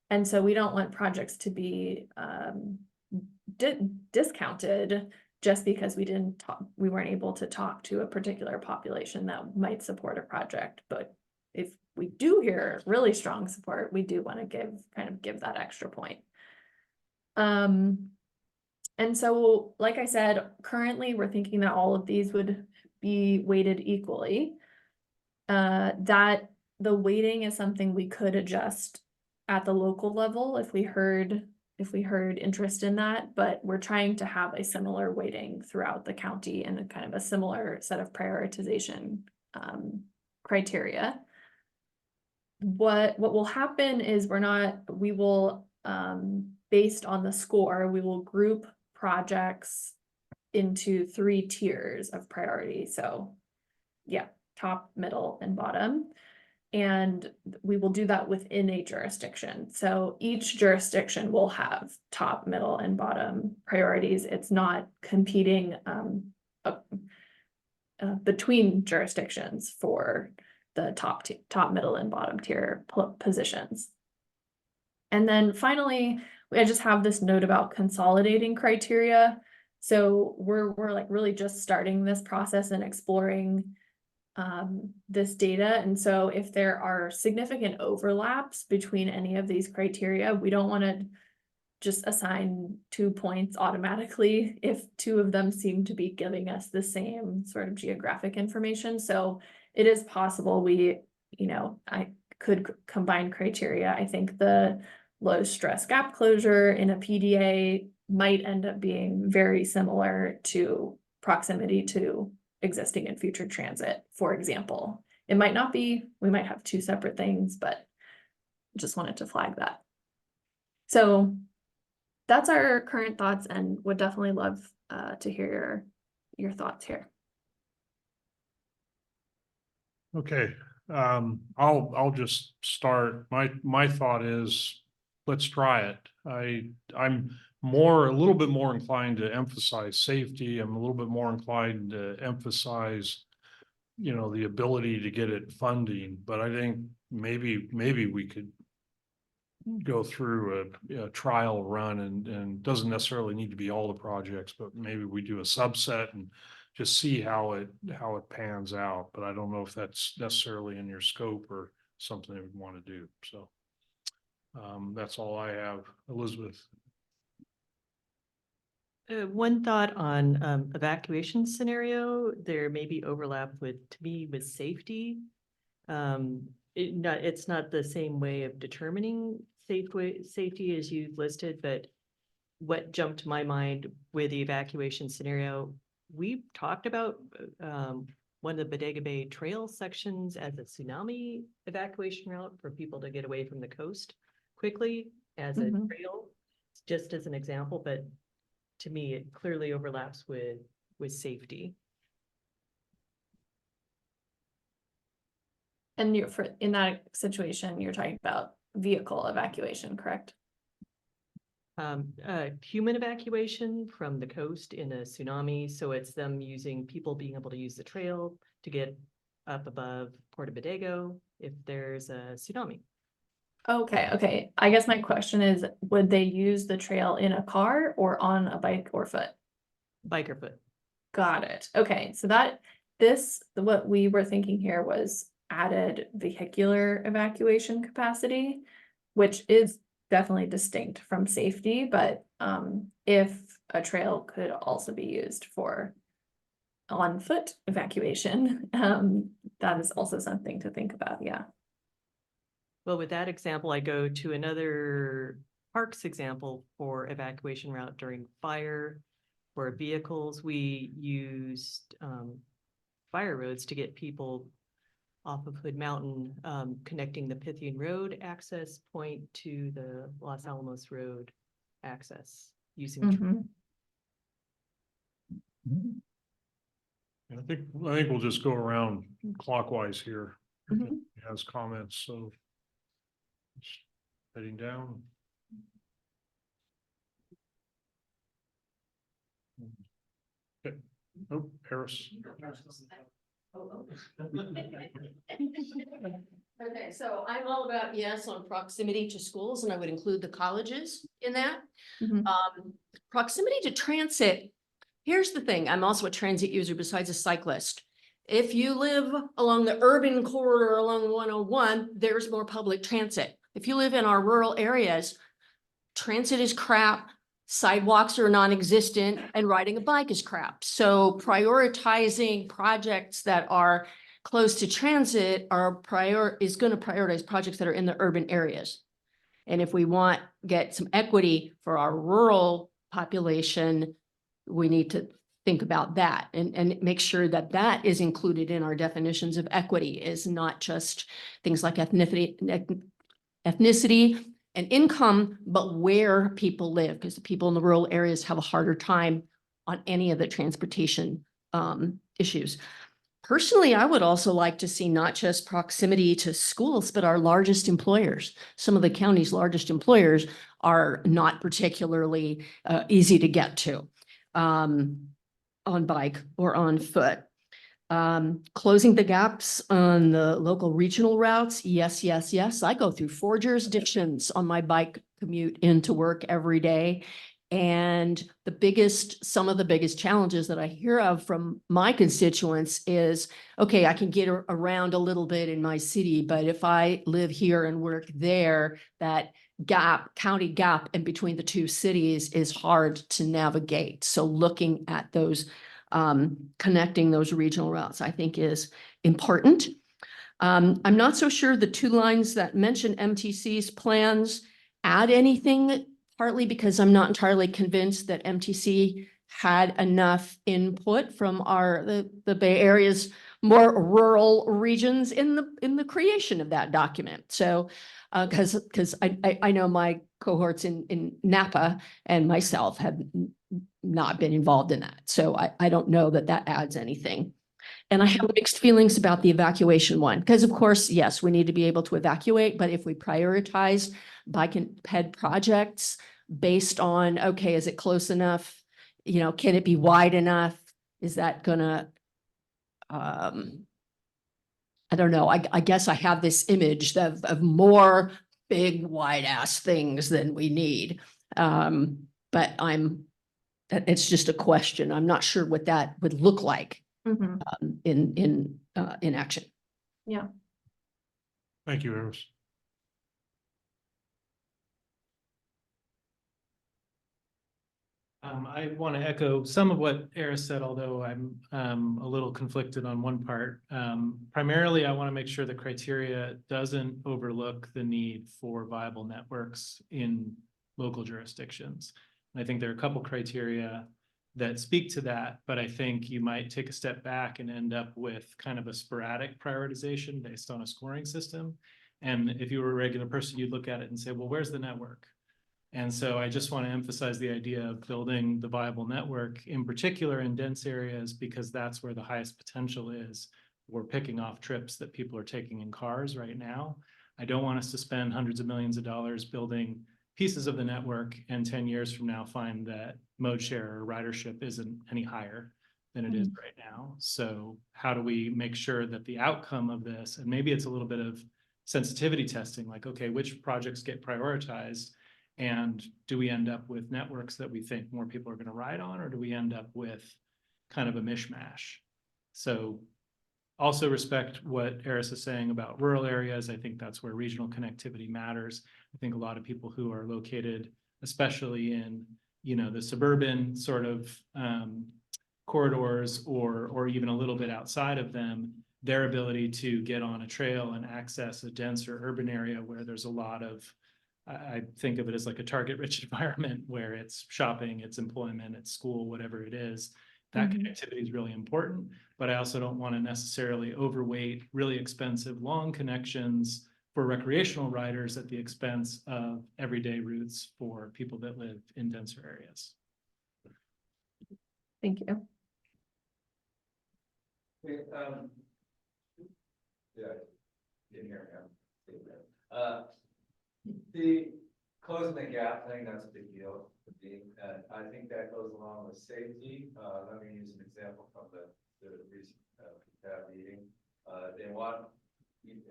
And so we don't want projects to be discounted just because we weren't able to talk to a particular population that might support a project. But if we do hear really strong support, we do want to give that extra point. And so, like I said, currently we're thinking that all of these would be weighted equally. That the weighting is something we could adjust at the local level if we heard interest in that, but we're trying to have a similar weighting throughout the county and a kind of a similar set of prioritization criteria. What will happen is we will based on the score, we will group projects into 3 tiers of priority. So yeah, top, middle, and bottom. And we will do that within a jurisdiction. So each jurisdiction will have top, middle, and bottom priorities. It's not competing between jurisdictions for the top, middle, and bottom tier positions. And then finally, I just have this note about consolidating criteria. So we're like really just starting this process and exploring this data. And so if there are significant overlaps between any of these criteria, we don't want to just assign 2 points automatically if 2 of them seem to be giving us the same sort of geographic information. So it is possible I could combine criteria. I think the low stress gap closure in a PDA might end up being very similar to proximity to existing and future transit, for example. It might not be, we might have 2 separate things, but just wanted to flag that. So that's our current thoughts, and would definitely love to hear your thoughts here. Okay, I'll just start. My thought is, let's try it. I'm a little bit more inclined to emphasize safety. I'm a little bit more inclined to emphasize, the ability to get it funding, but I think maybe we could go through a trial run and doesn't necessarily need to be all the projects, but maybe we do a subset and just see how it pans out. But I don't know if that's necessarily in your scope or something they would want to do. So that's all I have. Elizabeth. One thought on evacuation scenario, there may be overlap with safety. It's not the same way of determining safety as you've listed, but what jumped to my mind with the evacuation scenario, we talked about one of the Bodega Bay Trail sections as a tsunami evacuation route for people to get away from the coast quickly as a trail, just as an example, but to me, it clearly overlaps with safety. And in that situation, you're talking about vehicle evacuation, correct? Human evacuation from the coast in a tsunami, so it's them people being able to use the trail to get up above Puerto Bodego if there's a tsunami. Okay. I guess my question is, would they use the trail in a car or on a bike or foot? Bike or foot. Got it. Okay, so what we were thinking here was added vehicular evacuation capacity, which is definitely distinct from safety, but if a trail could also be used for on foot evacuation, that is also something to think about, yeah. Well, with that example, I go to another parks example for evacuation route during fire. For vehicles, we used fire roads to get people off of Hood Mountain, connecting the Pythian Road access point to the Los Alamos Road access using. Mhm. I think we'll just go around clockwise here. Mhm. He has comments, so. Just heading down. Okay. Oh, Harris. Okay, so I'm all about yes on proximity to schools, and I would include the colleges in that. Mhm. Proximity to transit. Here's the thing, I'm also a transit user besides a cyclist. If you live along the urban corridor along 101, there's more public transit. If you live in our rural areas, transit is crap, sidewalks are non-existent, and riding a bike is crap. So prioritizing projects that are close to transit is going to prioritize projects that are in the urban areas. And if we want get some equity for our rural population, we need to think about that and make sure that that is included in our definitions of equity, is not just things like ethnicity and income, but where people live, because the people in the rural areas have a harder time on any of the transportation issues. Personally, I would also like to see not just proximity to schools, but our largest employers. Some of the county's largest employers are not particularly easy to get to on bike or on foot. Closing the gaps on the local regional routes. Yes. I go through 4 jurisdictions on my bike commute into work every day. And some of the biggest challenges that I hear of from my constituents is, okay, I can get around a little bit in my city, but if I live here and work there, that county gap in between the 2 cities is hard to navigate. So looking at those, connecting those regional routes, I think is important. I'm not so sure the 2 lines that mention MTC's plans add anything, partly because I'm not entirely convinced that MTC had enough input from the Bay Area's more rural regions in the creation of that document. So, because I know my cohorts in Napa and myself have not been involved in that. So I don't know that adds anything. And I have mixed feelings about the evacuation one, because of course, yes, we need to be able to evacuate, but if we prioritize bike and ped projects based on, okay, is it close enough? You know, can it be wide enough? Is that gonna, I don't know. I guess I have this image of more big wide ass things than we need. But it's just a question. I'm not sure what that would look like Mhm. in action. Yeah. Thank you, Harris. I want to echo some of what Eris said, although I'm a little conflicted on one part. Primarily, I want to make sure the criteria doesn't overlook the need for viable networks in local jurisdictions. And I think there are a couple criteria that speak to that, but I think you might take a step back and end up with kind of a sporadic prioritization based on a scoring system. And if you were a regular person, you'd look at it and say, well, where's the network? And so I just want to emphasize the idea of building the viable network, in particular in dense areas, because that's where the highest potential is. We're picking off trips that people are taking in cars right now. I don't want us to spend hundreds of millions of dollars building pieces of the network and 10 years from now find that mode share or ridership isn't any higher than it is right now. So how do we make sure that the outcome of this, and maybe it's a little bit of sensitivity testing, like, okay, which projects get prioritized? And do we end up with networks that we think more people are going to ride on, or do we end up with kind of a mishmash? So also respect what Eris is saying about rural areas. I think that's where regional connectivity matters. I think a lot of people who are located, especially in, you know, the suburban sort of corridors or even a little bit outside of them, their ability to get on a trail and access a denser urban area where there's a lot of, I think of it as like a target-rich environment where it's shopping, it's employment, it's school, whatever it is. That connectivity is really important, but I also don't want to necessarily overweight really expensive long connections for recreational riders at the expense of everyday routes for people that live in denser areas. Thank you. Okay, yeah, didn't hear him. The closing the gap thing, that's a big deal to me, and I think that goes along with safety. Let me use an example from the recent PCAP meeting. They want,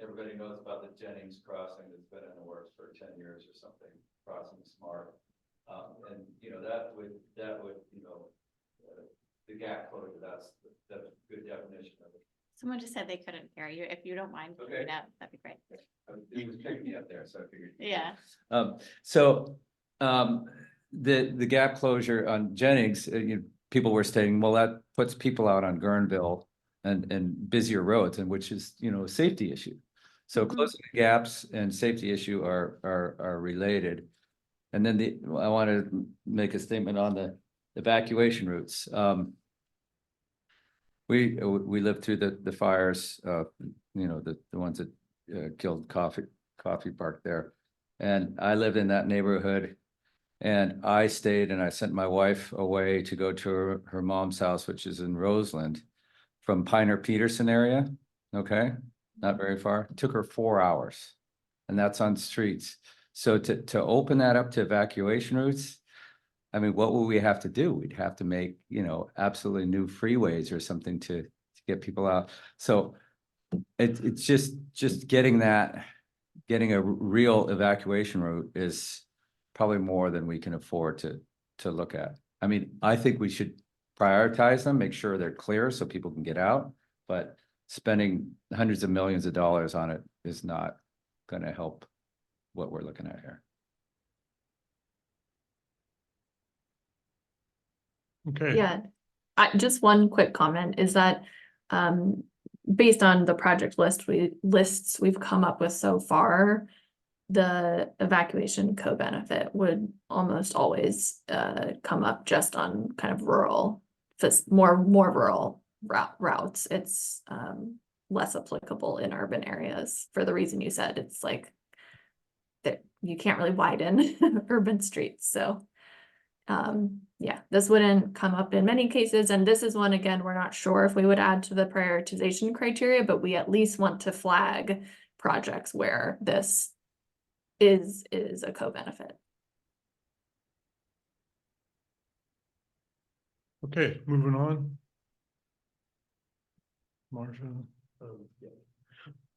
everybody knows about the Jennings crossing that's been in the works for 10 years or something, crossing smart. And you know, that would, you know, the gap closure, that's a good definition of it. Someone just said they couldn't hear you. If you don't mind, Okay. that'd be great. It was picking me up there, so I figured. Yeah. The gap closure on Jennings, people were stating, well, that puts people out on Guerneville and busier roads, and which is, you know, a safety issue. So closing the gaps and safety issue are related. And then I want to make a statement on the evacuation routes. We lived through the fires, you know, the ones that killed Coffee Park there. And I lived in that neighborhood, and I stayed and I sent my wife away to go to her mom's house, which is in Roseland, from Piner Peterson area. Okay, not very far. It took her 4 hours, and that's on streets. So to open that up to evacuation routes, I mean, what will we have to do? We'd have to make, you know, absolutely new freeways or something to get people out. So it's just getting a real evacuation route is probably more than we can afford to look at. I mean, I think we should prioritize them, make sure they're clear so people can get out, but spending hundreds of millions of dollars on it is not going to help what we're looking at here. Okay. Yeah, just one quick comment is that based on the project lists we've come up with so far, the evacuation co-benefit would almost always come up just on kind of rural, more rural routes. It's less applicable in urban areas for the reason you said. It's like that you can't really widen urban streets. So yeah, this wouldn't come up in many cases. And this is one, again, we're not sure if we would add to the prioritization criteria, but we at least want to flag projects where this is a co-benefit. Okay, moving on. Marsha. Yeah.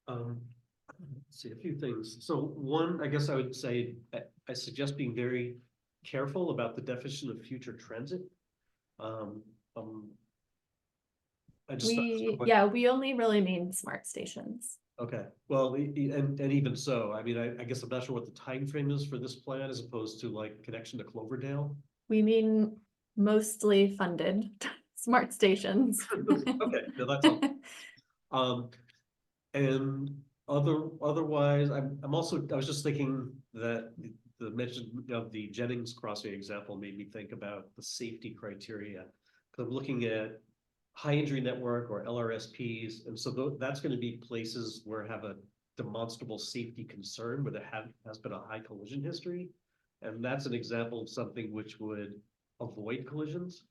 Let's see, a few things. So one, I guess I would say, I suggest being very careful about the definition of future transit. We only really mean smart stations. Okay, well, and even so, I mean, I guess I'm not sure what the time frame is for this plan as opposed to like connection to Cloverdale. We mean mostly funded smart stations. Okay, no, that's all. And otherwise, I was just thinking that the mention of the Jennings crossing example made me think about the safety criteria. Because I'm looking at high injury network or LRSPs, and so that's going to be places where I have a demonstrable safety concern, where there has been a high collision history, and that's an example of something which would avoid collisions.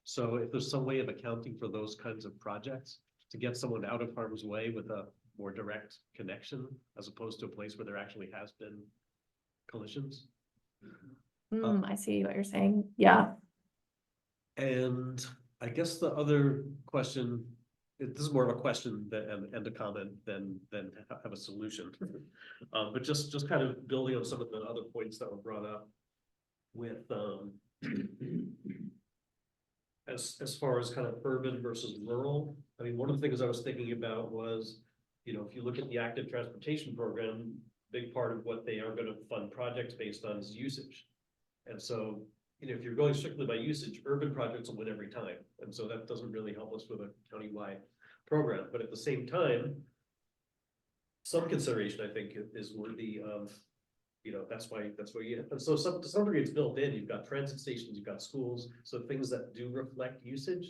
So if there's some way of accounting for those kinds of projects to get someone out of harm's way with a more direct connection, as opposed to a place where there actually has been collisions, I see what you're saying. Yeah. And I guess the other question, this is more of a question and a comment than have a solution. But just kind of building on some of the other points that were brought up with, as far as kind of urban versus rural. I mean, one of the things I was thinking about was, you know, if you look at the active transportation program, big part of what they are going to fund projects based on is usage. And so, you know, if you're going strictly by usage, urban projects will win every time. And so that doesn't really help us with a countywide program. But at the same time, some consideration, I think, is worthy of, you know, that's why you, and so to some degree it's built in. You've got transit stations, you've got schools, so things that do reflect usage,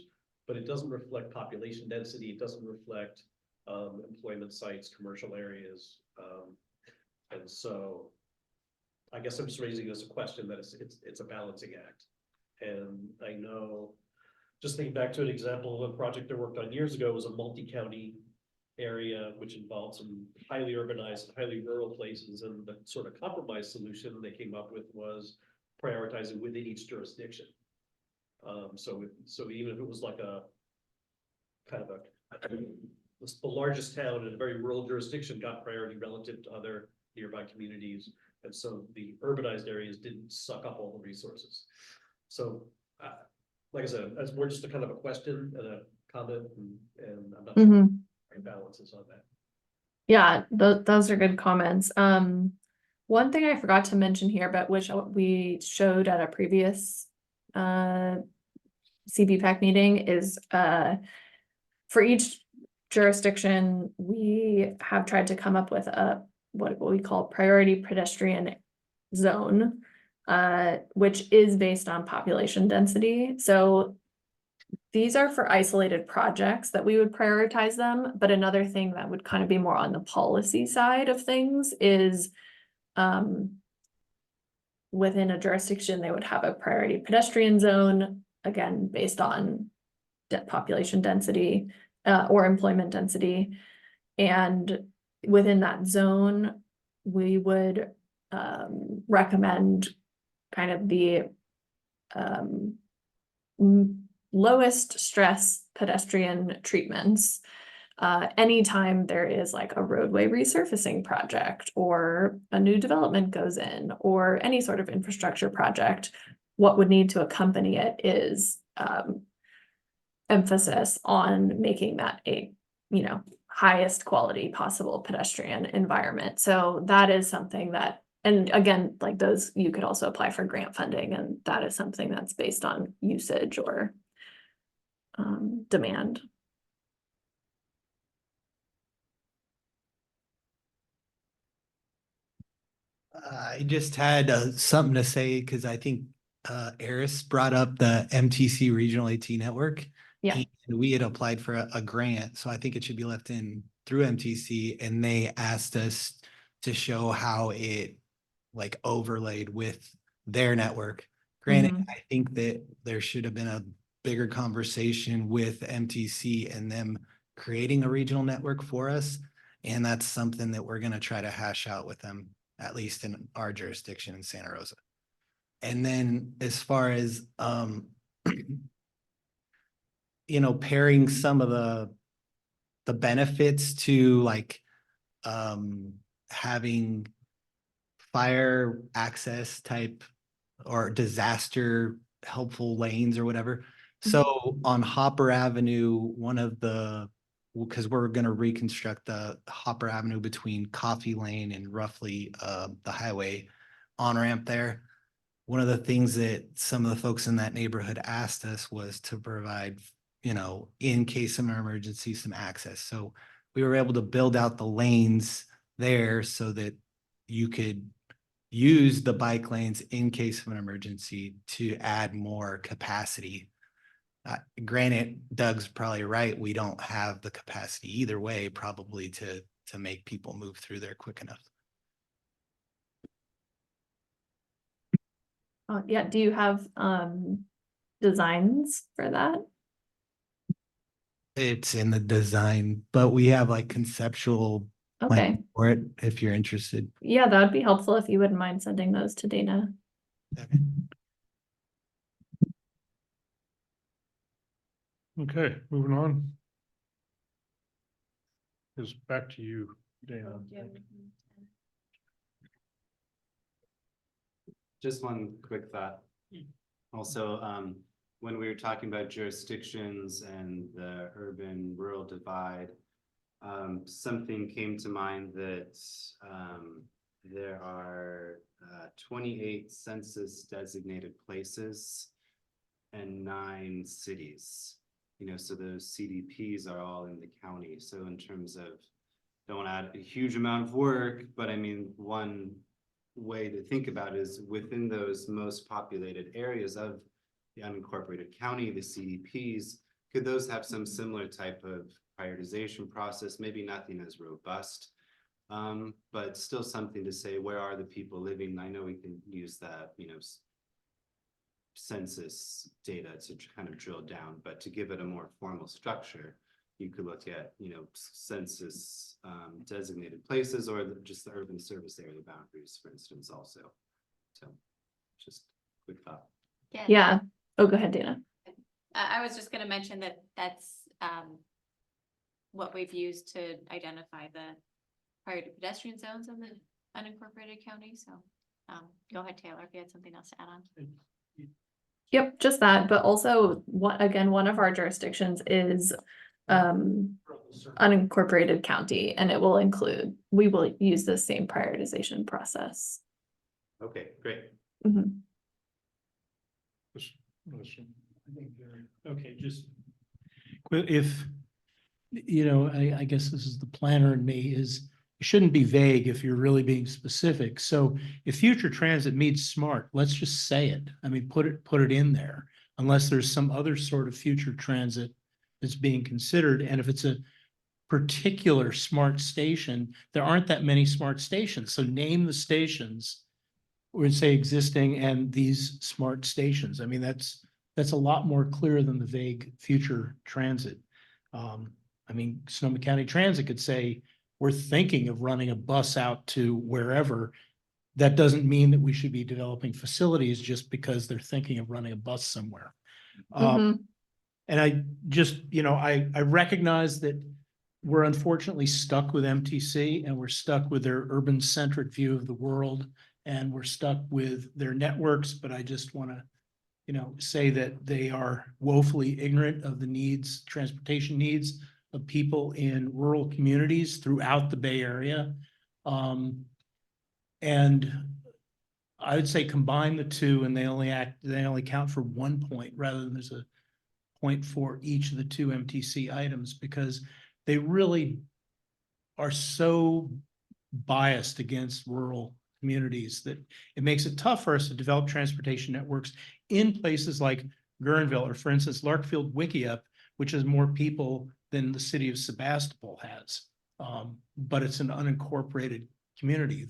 but it doesn't reflect population density. It doesn't reflect employment sites, commercial areas. And so I guess I'm just raising this a question that it's a balancing act. And I know, just thinking back to an example of a project I worked on years ago was a multi-county area, which involved some highly urbanized, highly rural places. And the sort of compromise solution they came up with was prioritizing within each jurisdiction. So even if it was like a kind of the largest town in a very rural jurisdiction got priority relative to other nearby communities. And so the urbanized areas didn't suck up all the resources. So, like I said, that's more just a kind of a question and a comment, and I'm not sure Mhm. right balances on that. Yeah, those are good comments. One thing I forgot to mention here, but which we showed at a previous CBPAC meeting is for each jurisdiction, we have tried to come up with a what we call priority pedestrian zone, which is based on population density. So these are for isolated projects that we would prioritize them. But another thing that would kind of be more on the policy side of things is within a jurisdiction, they would have a priority pedestrian zone, again, based on population density or employment density. And within that zone, we would recommend kind of the lowest stress pedestrian treatments. Anytime there is like a roadway resurfacing project or a new development goes in or any sort of infrastructure project, what would need to accompany it is emphasis on making that a, you know, highest quality possible pedestrian environment. So that is something that, and again, like those, you could also apply for grant funding, and that is something that's based on usage or demand. I just had something to say because I think Eris brought up the MTC Regional AT Network. Yeah. And we had applied for a grant, so I think it should be left in through MTC, and they asked us to show how it like overlaid with their network. Granted, I think that there should have been a bigger conversation with MTC and them creating a regional network for us. And that's something that we're going to try to hash out with them, at least in our jurisdiction in Santa Rosa. And then as far as, you know, pairing some of the benefits to like having fire access type or disaster helpful lanes or whatever. So on Hopper Avenue, one of the, because we're going to reconstruct the Hopper Avenue between Coffee Lane and roughly the highway on-ramp there. One of the things that some of the folks in that neighborhood asked us was to provide, you know, in case of an emergency, some access. So we were able to build out the lanes there so that you could use the bike lanes in case of an emergency to add more capacity. Granted, Doug's probably right. We don't have the capacity either way, probably to make people move through there quick enough. Yeah, do you have designs for that? It's in the design, but we have like conceptual Okay. plan for it if you're interested. Yeah, that would be helpful if you wouldn't mind sending those to Dana. Okay, moving on. Is back to you, Dana. Just one quick thought. Also, when we were talking about jurisdictions and the urban rural divide, something came to mind that there are 28 census designated places and 9 cities. You know, so those CDPs are all in the county. So in terms of, don't add a huge amount of work, but I mean, one way to think about it is within those most populated areas of the unincorporated county, the CDPs, could those have some similar type of prioritization process? Maybe nothing as robust, but still something to say, where are the people living? I know we can use that, you know, census data to kind of drill down, but to give it a more formal structure, you could look at, you know, census designated places or just the urban service area boundaries, for instance, also. So just quick thought. Yeah. Oh, go ahead, Dana. I was just gonna mention that that's what we've used to identify the priority pedestrian zones in the unincorporated county. So go ahead, Taylor, if you had something else to add on. Yep, just that, but also one of our jurisdictions is unincorporated county, and we will use the same prioritization process. Okay, great. Mhm. Okay, just. If, you know, I guess this is the planner in me, is it shouldn't be vague if you're really being specific. So if future transit meets SMART, let's just say it. I mean, put it in there, unless there's some other sort of future transit that's being considered. And if it's a particular SMART station, there aren't that many SMART stations. So name the stations, or say existing and these SMART stations. I mean, that's a lot more clear than the vague future transit. I mean, Sonoma County Transit could say, we're thinking of running a bus out to wherever. That doesn't mean that we should be developing facilities just because they're thinking of running a bus somewhere. And I just, you know, I recognize that we're unfortunately stuck with MTC, and we're stuck with their urban centric view of the world, and we're stuck with their networks. But I just want to, you know, say that they are woefully ignorant of the needs, transportation needs of people in rural communities throughout the Bay Area. And I would say combine the two, and they only count for 1 point rather than there's a point for each of the 2 MTC items, because they really are so biased against rural communities that it makes it tough for us to develop transportation networks in places like Guerneville, or for instance, Larkfield Wickiup, which has more people than the city of Sebastopol has. But it's an unincorporated community.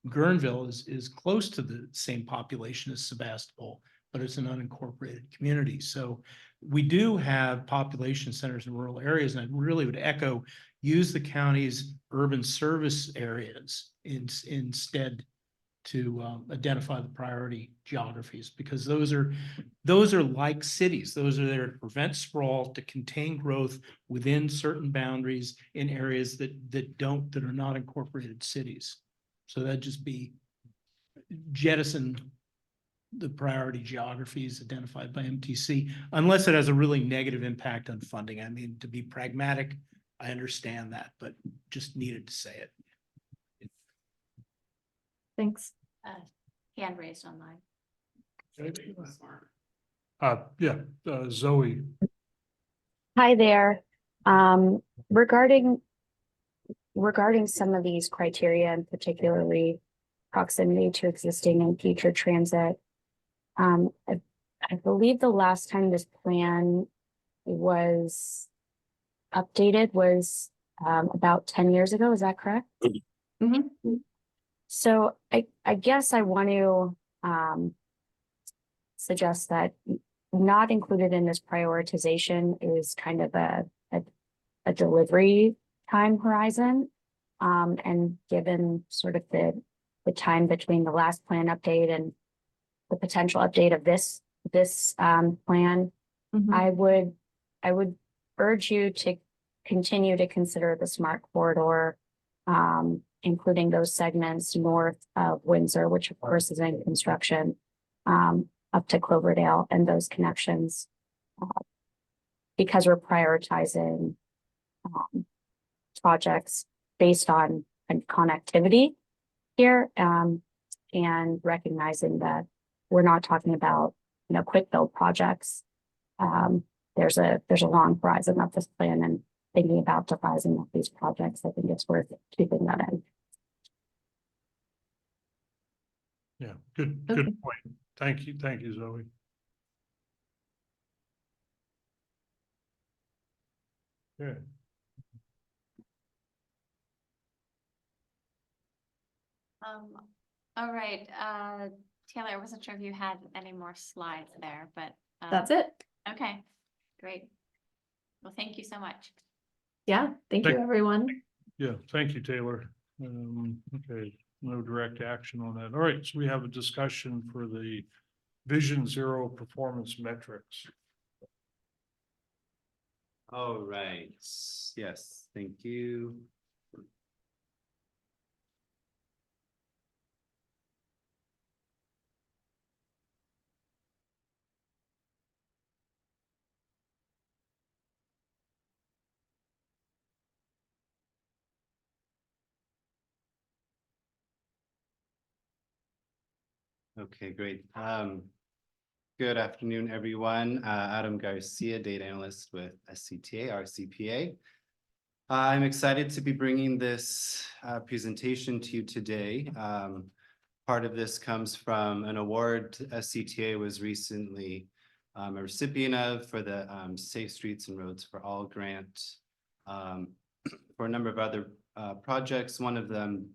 Guerneville is close to the same population as Sebastopol, but it's an unincorporated community. So we do have population centers in rural areas, and I really would echo, use the county's urban service areas instead to identify the priority geographies, because those are like cities. Those are there to prevent sprawl, to contain growth within certain boundaries in areas that are not incorporated cities. So that'd just be jettison the priority geographies identified by MTC, unless it has a really negative impact on funding. I mean, to be pragmatic, I understand that, but just needed to say it. Thanks. Hand raised online. Zoe. Hi there. Regarding some of these criteria, and particularly proximity to existing and future transit, I believe the last time this plan was updated was about 10 years ago. Is that correct? Mm-hmm. So I guess I want to suggest that not included in this prioritization is kind of a delivery time horizon. And given sort of the time between the last plan update and the potential update of this plan, Mhm. I would urge you to continue to consider the smart corridor, including those segments north of Windsor, which of course is in construction, up to Cloverdale and those connections. Because we're prioritizing projects based on connectivity here, and recognizing that we're not talking about, quick build projects. There's a long horizon of this plan, and thinking about devising up these projects, I think it's worth keeping that in. Yeah, good Okay. point. Thank you, Zoe. Good. All right, Taylor, I wasn't sure if you had any more slides there, but. That's it. Okay, great. Well, thank you so much. Yeah, thank you, everyone. Yeah, thank you, Taylor. Okay, no direct action on that. All right, so we have a discussion for the Vision Zero performance metrics. All right, yes, thank you. Okay, great. Good afternoon, everyone. Adam Garcia, data analyst with SCTA, RCPA. I'm excited to be bringing this presentation to you today. Part of this comes from an award SCTA was recently a recipient of for the Safe Streets and Roads for All grant for a number of other projects. One of them,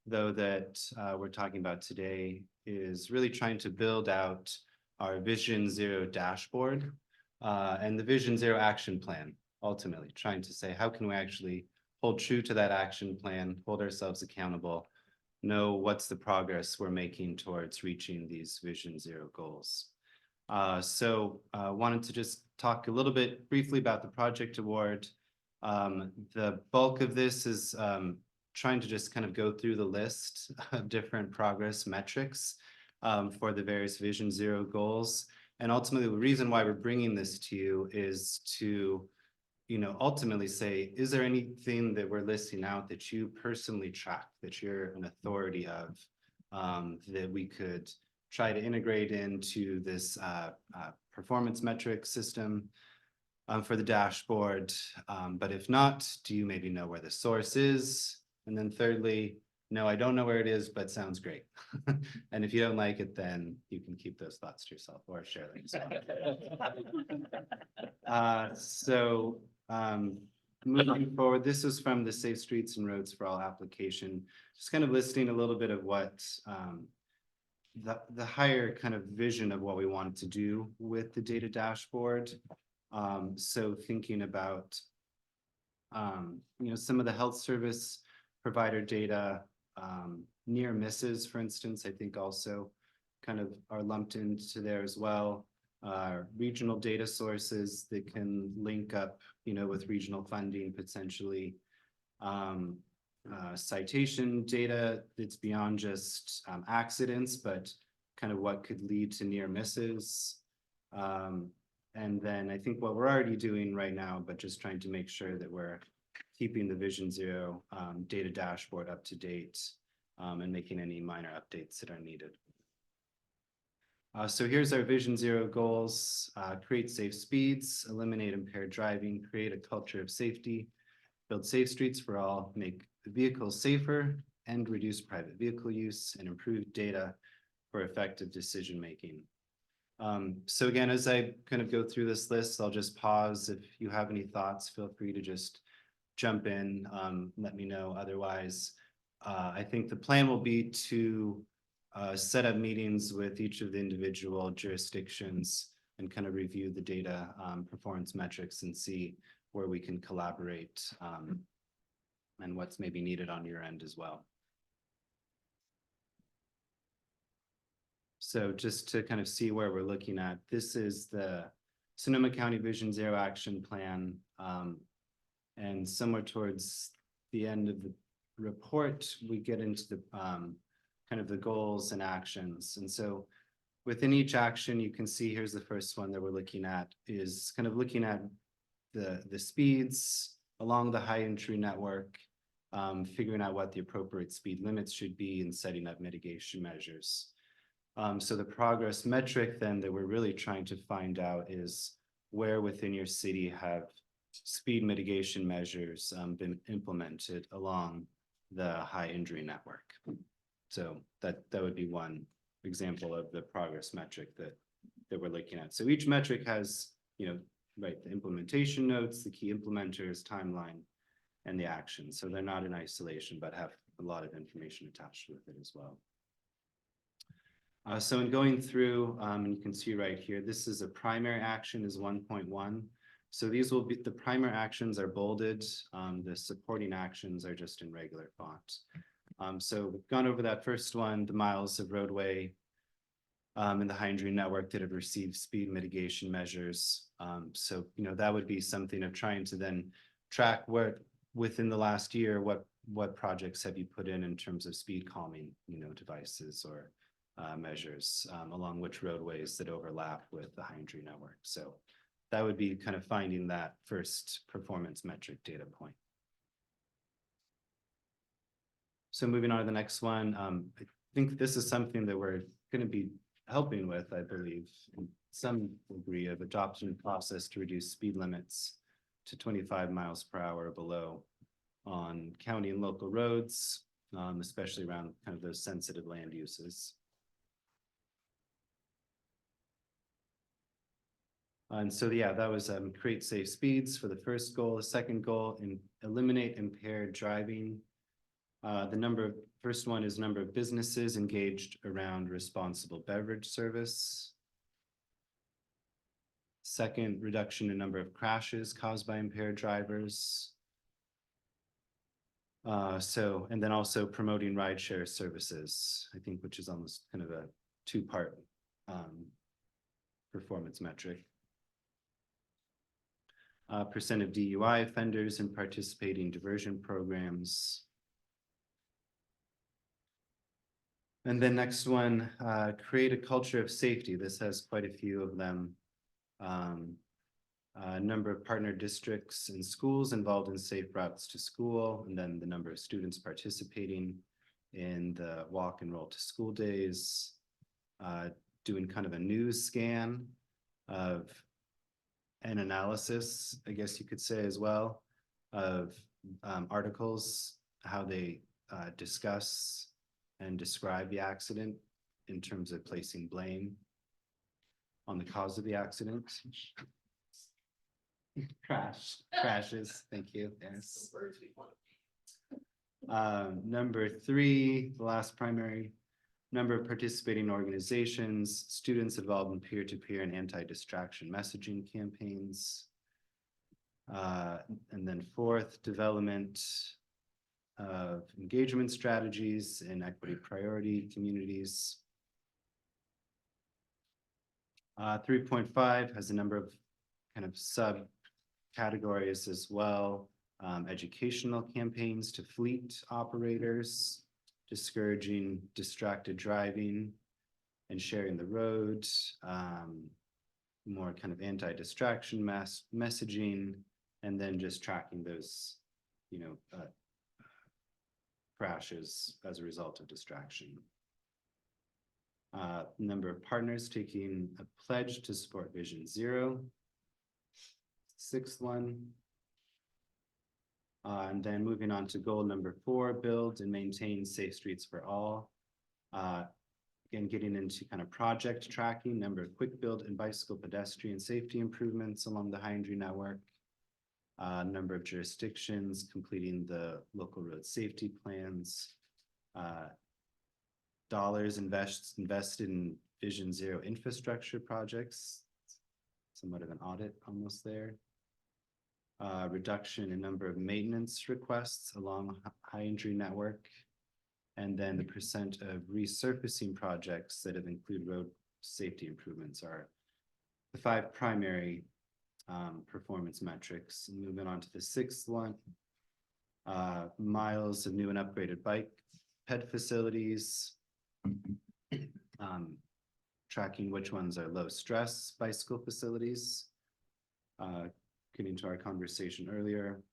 though, that we're talking about today is really trying to build out our Vision Zero dashboard and the Vision Zero action plan, ultimately trying to say, how can we actually hold true to that action plan, hold ourselves accountable, know what's the progress we're making towards reaching these Vision Zero goals. So wanted to just talk a little bit briefly about the project award. The bulk of this is trying to just kind of go through the list of different progress metrics for the various Vision Zero goals. And ultimately, the reason why we're bringing this to you is to, ultimately say, is there anything that we're listing out that you personally track, that you're an authority of, that we could try to integrate into this performance metric system for the dashboard? But if not, do you maybe know where the source is? And then thirdly, no, I don't know where it is, but sounds great. And if you don't like it, then you can keep those thoughts to yourself or share them. Moving forward, this is from the Safe Streets and Roads for All application, just kind of listing a little bit of what the higher kind of vision of what we wanted to do with the data dashboard. So thinking about, some of the health service provider data, near misses, for instance, I think also kind of are lumped into there as well. Regional data sources that can link up, with regional funding potentially. Citation data that's beyond just accidents, but kind of what could lead to near misses. And then I think what we're already doing right now, but just trying to make sure that we're keeping the Vision Zero data dashboard up to date and making any minor updates that are needed. So here's our Vision Zero goals: create safe speeds, eliminate impaired driving, create a culture of safety, build safe streets for all, make vehicles safer, and reduce private vehicle use, and improve data for effective decision making. So again, as I kind of go through this list, I'll just pause. If you have any thoughts, feel free to just jump in, let me know. Otherwise, I think the plan will be to set up meetings with each of the individual jurisdictions and kind of review the data performance metrics and see where we can collaborate and what's maybe needed on your end as well. So just to kind of see where we're looking at, this is the Sonoma County Vision Zero Action Plan. And somewhere towards the end of the report, we get into the kind of the goals and actions. And so within each action, you can see here's the first one that we're looking at, is kind of looking at the speeds along the high entry network, figuring out what the appropriate speed limits should be and setting up mitigation measures. So the progress metric then that we're really trying to find out is where within your city have speed mitigation measures been implemented along the high injury network. So that would be one example of the progress metric that we're looking at. So each metric has, right, the implementation notes, the key implementers, timeline, and the action. So they're not in isolation, but have a lot of information attached with it as well. So in going through, and you can see right here, this is a primary action is 1.1. So these will be, the primary actions are bolded. The supporting actions are just in regular font. So we've gone over that first one, the miles of roadway in the high injury network that have received speed mitigation measures. So, that would be something of trying to then track where within the last year, what projects have you put in terms of speed calming, devices or measures along which roadways that overlap with the high injury network. So that would be kind of finding that first performance metric data point. So moving on to the next one, I think this is something that we're going to be helping with, I believe, in some degree of adoption process to reduce speed limits to 25 miles per hour or below on county and local roads, especially around kind of those sensitive land uses. And so, yeah, that was create safe speeds for the first goal. The second goal, eliminate impaired driving. The first one is number of businesses engaged around responsible beverage service. Second, reduction in number of crashes caused by impaired drivers. And then also promoting rideshare services, I think, which is almost kind of a two-part performance metric. Percent of DUI offenders in participating diversion programs. And then next one, create a culture of safety. This has quite a few of them. Number of partner districts and schools involved in safe routes to school, and then the number of students participating in the walk and roll to school days. Doing kind of a news scan of an analysis, I guess you could say as well, of articles, how they discuss and describe the accident in terms of placing blame on the cause of the accident. Crashes, thank you, yes. Number 3, the last primary, number of participating organizations, students involved in peer-to-peer and anti-distraction messaging campaigns. And then 4th, development of engagement strategies in equity priority communities. 3.5 has a number of kind of subcategories as well. Educational campaigns to fleet operators, discouraging distracted driving and sharing the road, more kind of anti-distraction messaging, and then just tracking those, crashes as a result of distraction. Number of partners taking a pledge to support Vision Zero. 6th one. And then moving on to goal number 4, build and maintain safe streets for all. Again, getting into kind of project tracking, number of quick build and bicycle pedestrian safety improvements along the high injury network. Number of jurisdictions completing the local road safety plans. Dollars invested in Vision Zero infrastructure projects. Somewhat of an audit almost there. Reduction in number of maintenance requests along high injury network, And then the percent of resurfacing projects that have included road safety improvements are the 5 primary performance metrics. Moving on to the 6th one, miles of new and upgraded bike ped facilities. Tracking which ones are low stress bicycle facilities. Getting to our conversation earlier.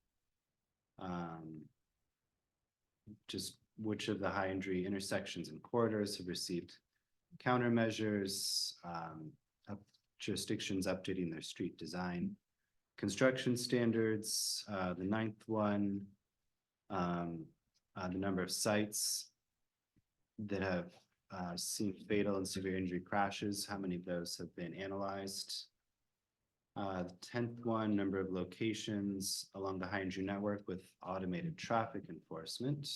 Just which of the high injury intersections and corridors have received countermeasures, jurisdictions updating their street design, construction standards, the 9th one, the number of sites that have seen fatal and severe injury crashes, how many of those have been analyzed? The 10th one, number of locations along the high injury network with automated traffic enforcement.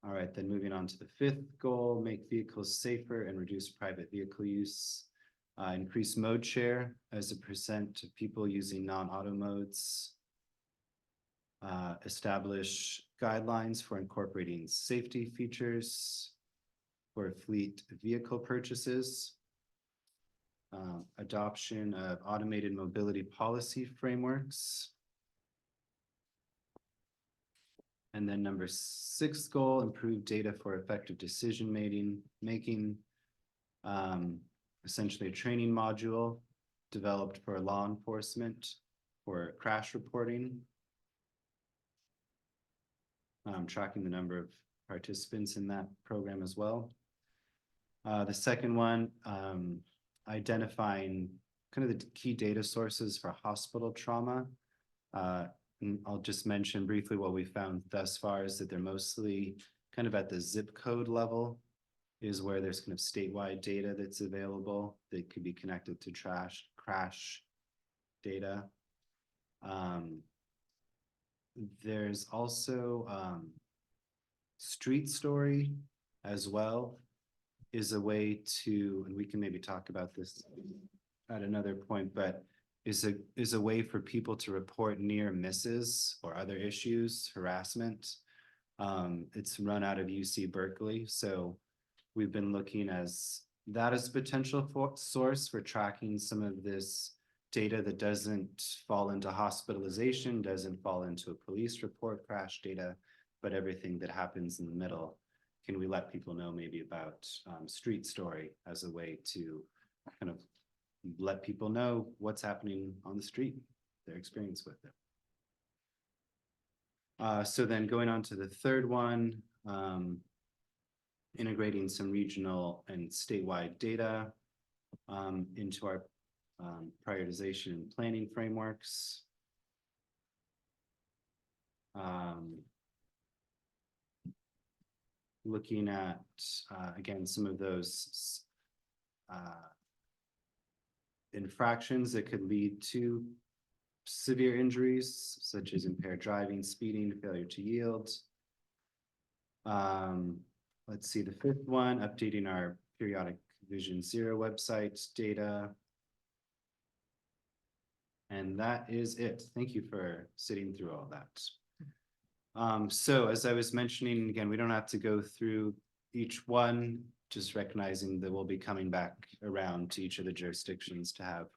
All right, then moving on to the 5th goal, make vehicles safer and reduce private vehicle use. Increase mode share as a percent of people using non-auto modes. Establish guidelines for incorporating safety features for fleet vehicle purchases. Adoption of automated mobility policy frameworks. And then number 6th goal, improve data for effective decision making. Essentially a training module developed for law enforcement for crash reporting. Tracking the number of participants in that program as well. The 2nd one, identifying kind of the key data sources for hospital trauma. And I'll just mention briefly what we found thus far is that they're mostly kind of at the zip code level is where there's kind of statewide data that's available that could be connected to crash data. There's also Street Story as well is a way to, and we can maybe talk about this at another point, but is a way for people to report near misses or other issues, harassment. It's run out of UC Berkeley, so we've been looking as that as a potential source for tracking some of this data that doesn't fall into hospitalization, doesn't fall into a police report crash data, but everything that happens in the middle. Can we let people know maybe about Street Story as a way to kind of let people know what's happening on the street, their experience with it. So then going on to the 3rd one, integrating some regional and statewide data into our prioritization and planning frameworks. Looking at, again, some of those infractions that could lead to severe injuries, such as impaired driving, speeding, failure to yield. Let's see, the 5th one, updating our periodic Vision Zero website data. And that is it. Thank you for sitting through all that. So as I was mentioning, again, we don't have to go through each one, just recognizing that we'll be coming back around to each of the jurisdictions to have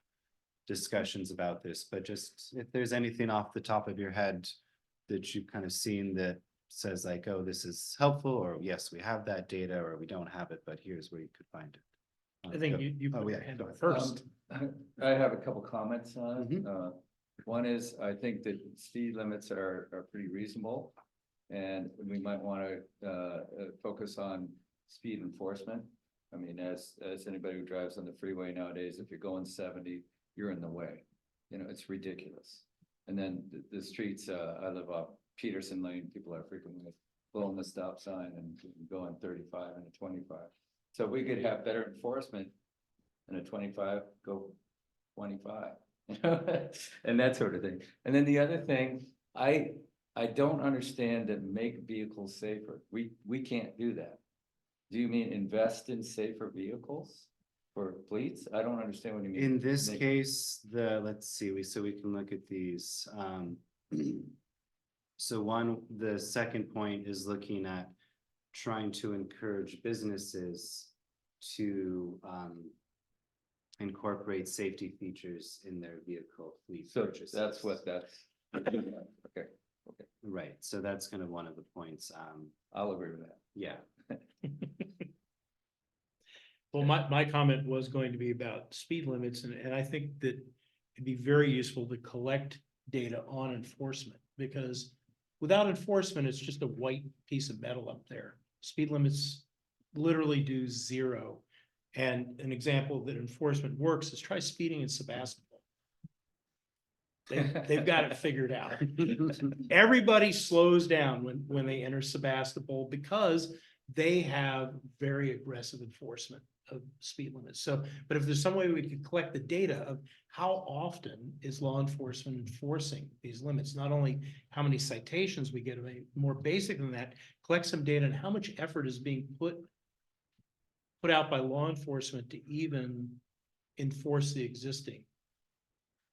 discussions about this. But just if there's anything off the top of your head that you've kind of seen that says like, oh, this is helpful, or yes, we have that data, or we don't have it, but here's where you could find it. I think you put your hand up first. I have a couple comments on it. One is, I think that speed limits are pretty reasonable. And we might want to focus on speed enforcement. I mean, as anybody who drives on the freeway nowadays, if you're going 70, you're in the way. You know, it's ridiculous. And then the streets, I live off Peterson Lane, people are frequently blowing the stop sign and going 35 and a 25. So we could have better enforcement and a 25, go 25. And that sort of thing. And then the other thing, I don't understand that make vehicles safer. We can't do that. Do you mean invest in safer vehicles for fleets? I don't understand what you mean. In this case, let's see, so we can look at these. So the 2nd point is looking at trying to encourage businesses to incorporate safety features in their vehicle fleet So purchases. that's what that's. Okay, Right, so that's kind of one of the points. I'll agree with that. Yeah. Well, my comment was going to be about speed limits, and I think that it'd be very useful to collect data on enforcement, because without enforcement, it's just a white piece of metal up there. Speed limits literally do zero. And an example that enforcement works is try speeding in Sebastopol. They've got it figured out. Everybody slows down when they enter Sebastopol because they have very aggressive enforcement of speed limits. So, but if there's some way we could collect the data of how often is law enforcement enforcing these limits, not only how many citations we get, more basic than that, collect some data on how much effort is being put out by law enforcement to even enforce the existing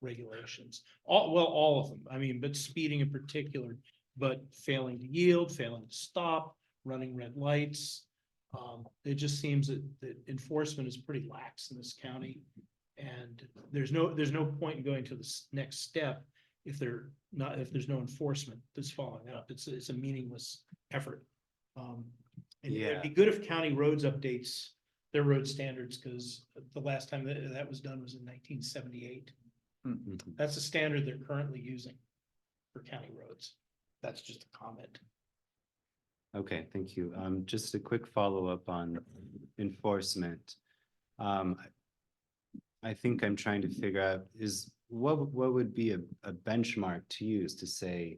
regulations. All of them. I mean, but speeding in particular, but failing to yield, failing to stop, running red lights. It just seems that enforcement is pretty lax in this county. And there's no point in going to the next step if there's no enforcement that's following up. It's a meaningless effort. And it'd be good if county roads updates their road standards, because the last time that was done was in 1978. That's the standard they're currently using for county roads. That's just a comment. Okay, thank you. Just a quick follow-up on enforcement. I think I'm trying to figure out what would be a benchmark to use to say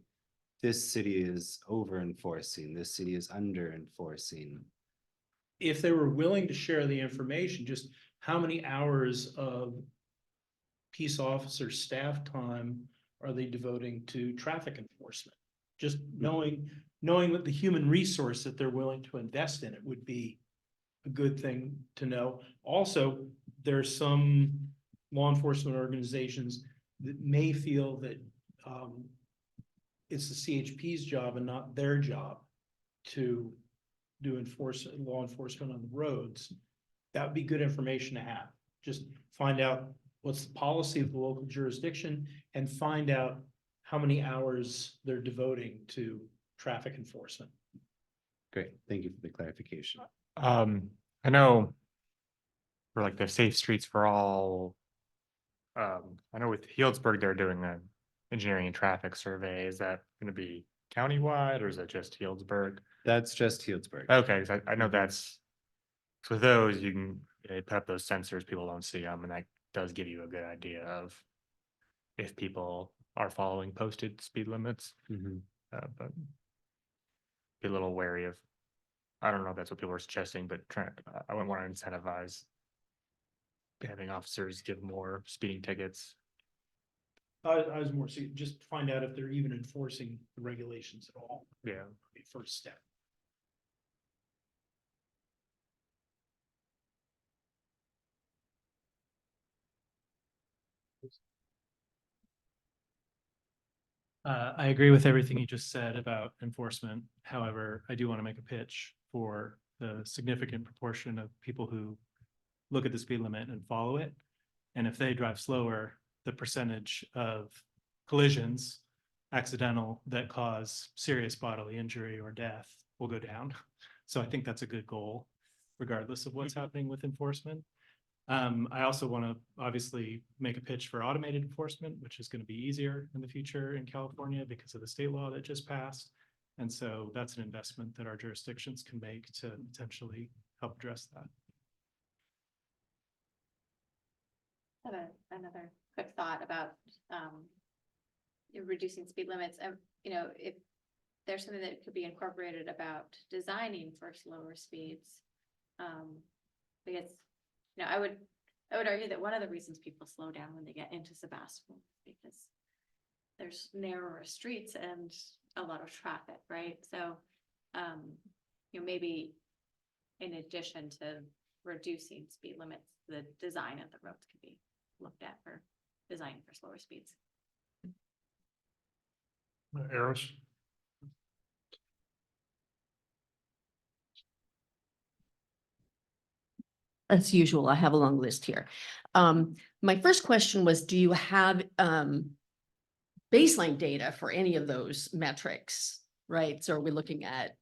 this city is over enforcing, this city is under enforcing. If they were willing to share the information, just how many hours of peace officer staff time are they devoting to traffic enforcement? Just knowing that the human resource that they're willing to invest in it would be a good thing to know. Also, there's some law enforcement organizations that may feel that it's the CHP's job and not their job to do law enforcement on the roads. That would be good information to have. Just find out what's the policy of the local jurisdiction and find out how many hours they're devoting to traffic enforcement. Great, thank you for the clarification. I know for like the Safe Streets for All, I know with Healdsburg, they're doing an engineering and traffic survey. Is that going to be countywide or is it just Healdsburg? That's just Healdsburg. Okay, 'cause I know that's, so with those, you can put up those sensors, people don't see them, and that does give you a good idea of if people are following posted speed limits. But be a little wary of, I don't know if that's what people are suggesting, but I wouldn't want to incentivize having officers give more speeding tickets. I was more, so just find out if they're even enforcing the regulations at all. Yeah. First step. I agree with everything you just said about enforcement. However, I do want to make a pitch for the significant proportion of people who look at the speed limit and follow it. And if they drive slower, the percentage of collisions, accidental, that cause serious bodily injury or death will go down. So I think that's a good goal, regardless of what's happening with enforcement. I also want to obviously make a pitch for automated enforcement, which is going to be easier in the future in California because of the state law that just passed. And so that's an investment that our jurisdictions can make to potentially help address that. I have another quick thought about reducing speed limits. If there's something that could be incorporated about designing for slower speeds, because I would argue that one of the reasons people slow down when they get into Sebastopol is because there's narrower streets and a lot of traffic, right? So, maybe in addition to reducing speed limits, the design of the roads could be looked at for design for slower speeds. Eros? as usual, I have a long list here. My first question was, do you have baseline data for any of those metrics, right? So are we looking at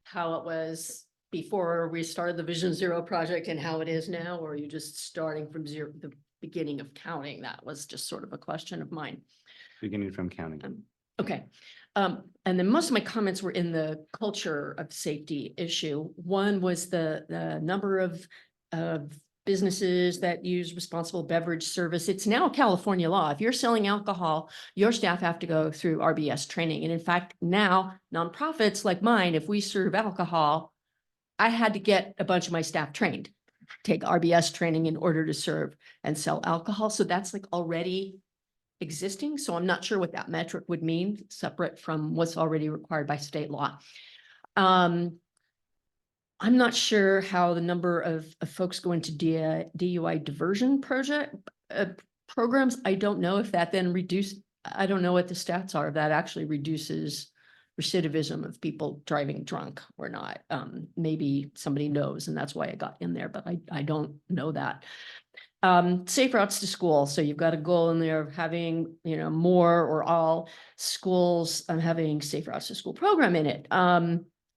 how it was before we started the Vision Zero project and how it is now, or are you just starting from zero, the beginning of counting? That was just sort of a question of mine. Beginning from counting. Okay. And then most of my comments were in the culture of safety issue. One was the number of businesses that use responsible beverage service. It's now a California law. If you're selling alcohol, your staff have to go through RBS training. And in fact, now nonprofits like mine, if we serve alcohol, I had to get a bunch of my staff trained, take RBS training in order to serve and sell alcohol. So that's like already existing. So I'm not sure what that metric would mean, separate from what's already required by state law. I'm not sure how the number of folks going to DUI diversion programs. I don't know if that then I don't know what the stats are. If that actually reduces recidivism of people driving drunk or not. Maybe somebody knows, and that's why I got in there, but I don't know that. Safe routes to school. So you've got a goal in there of having, more or all schools having safe routes to school program in it.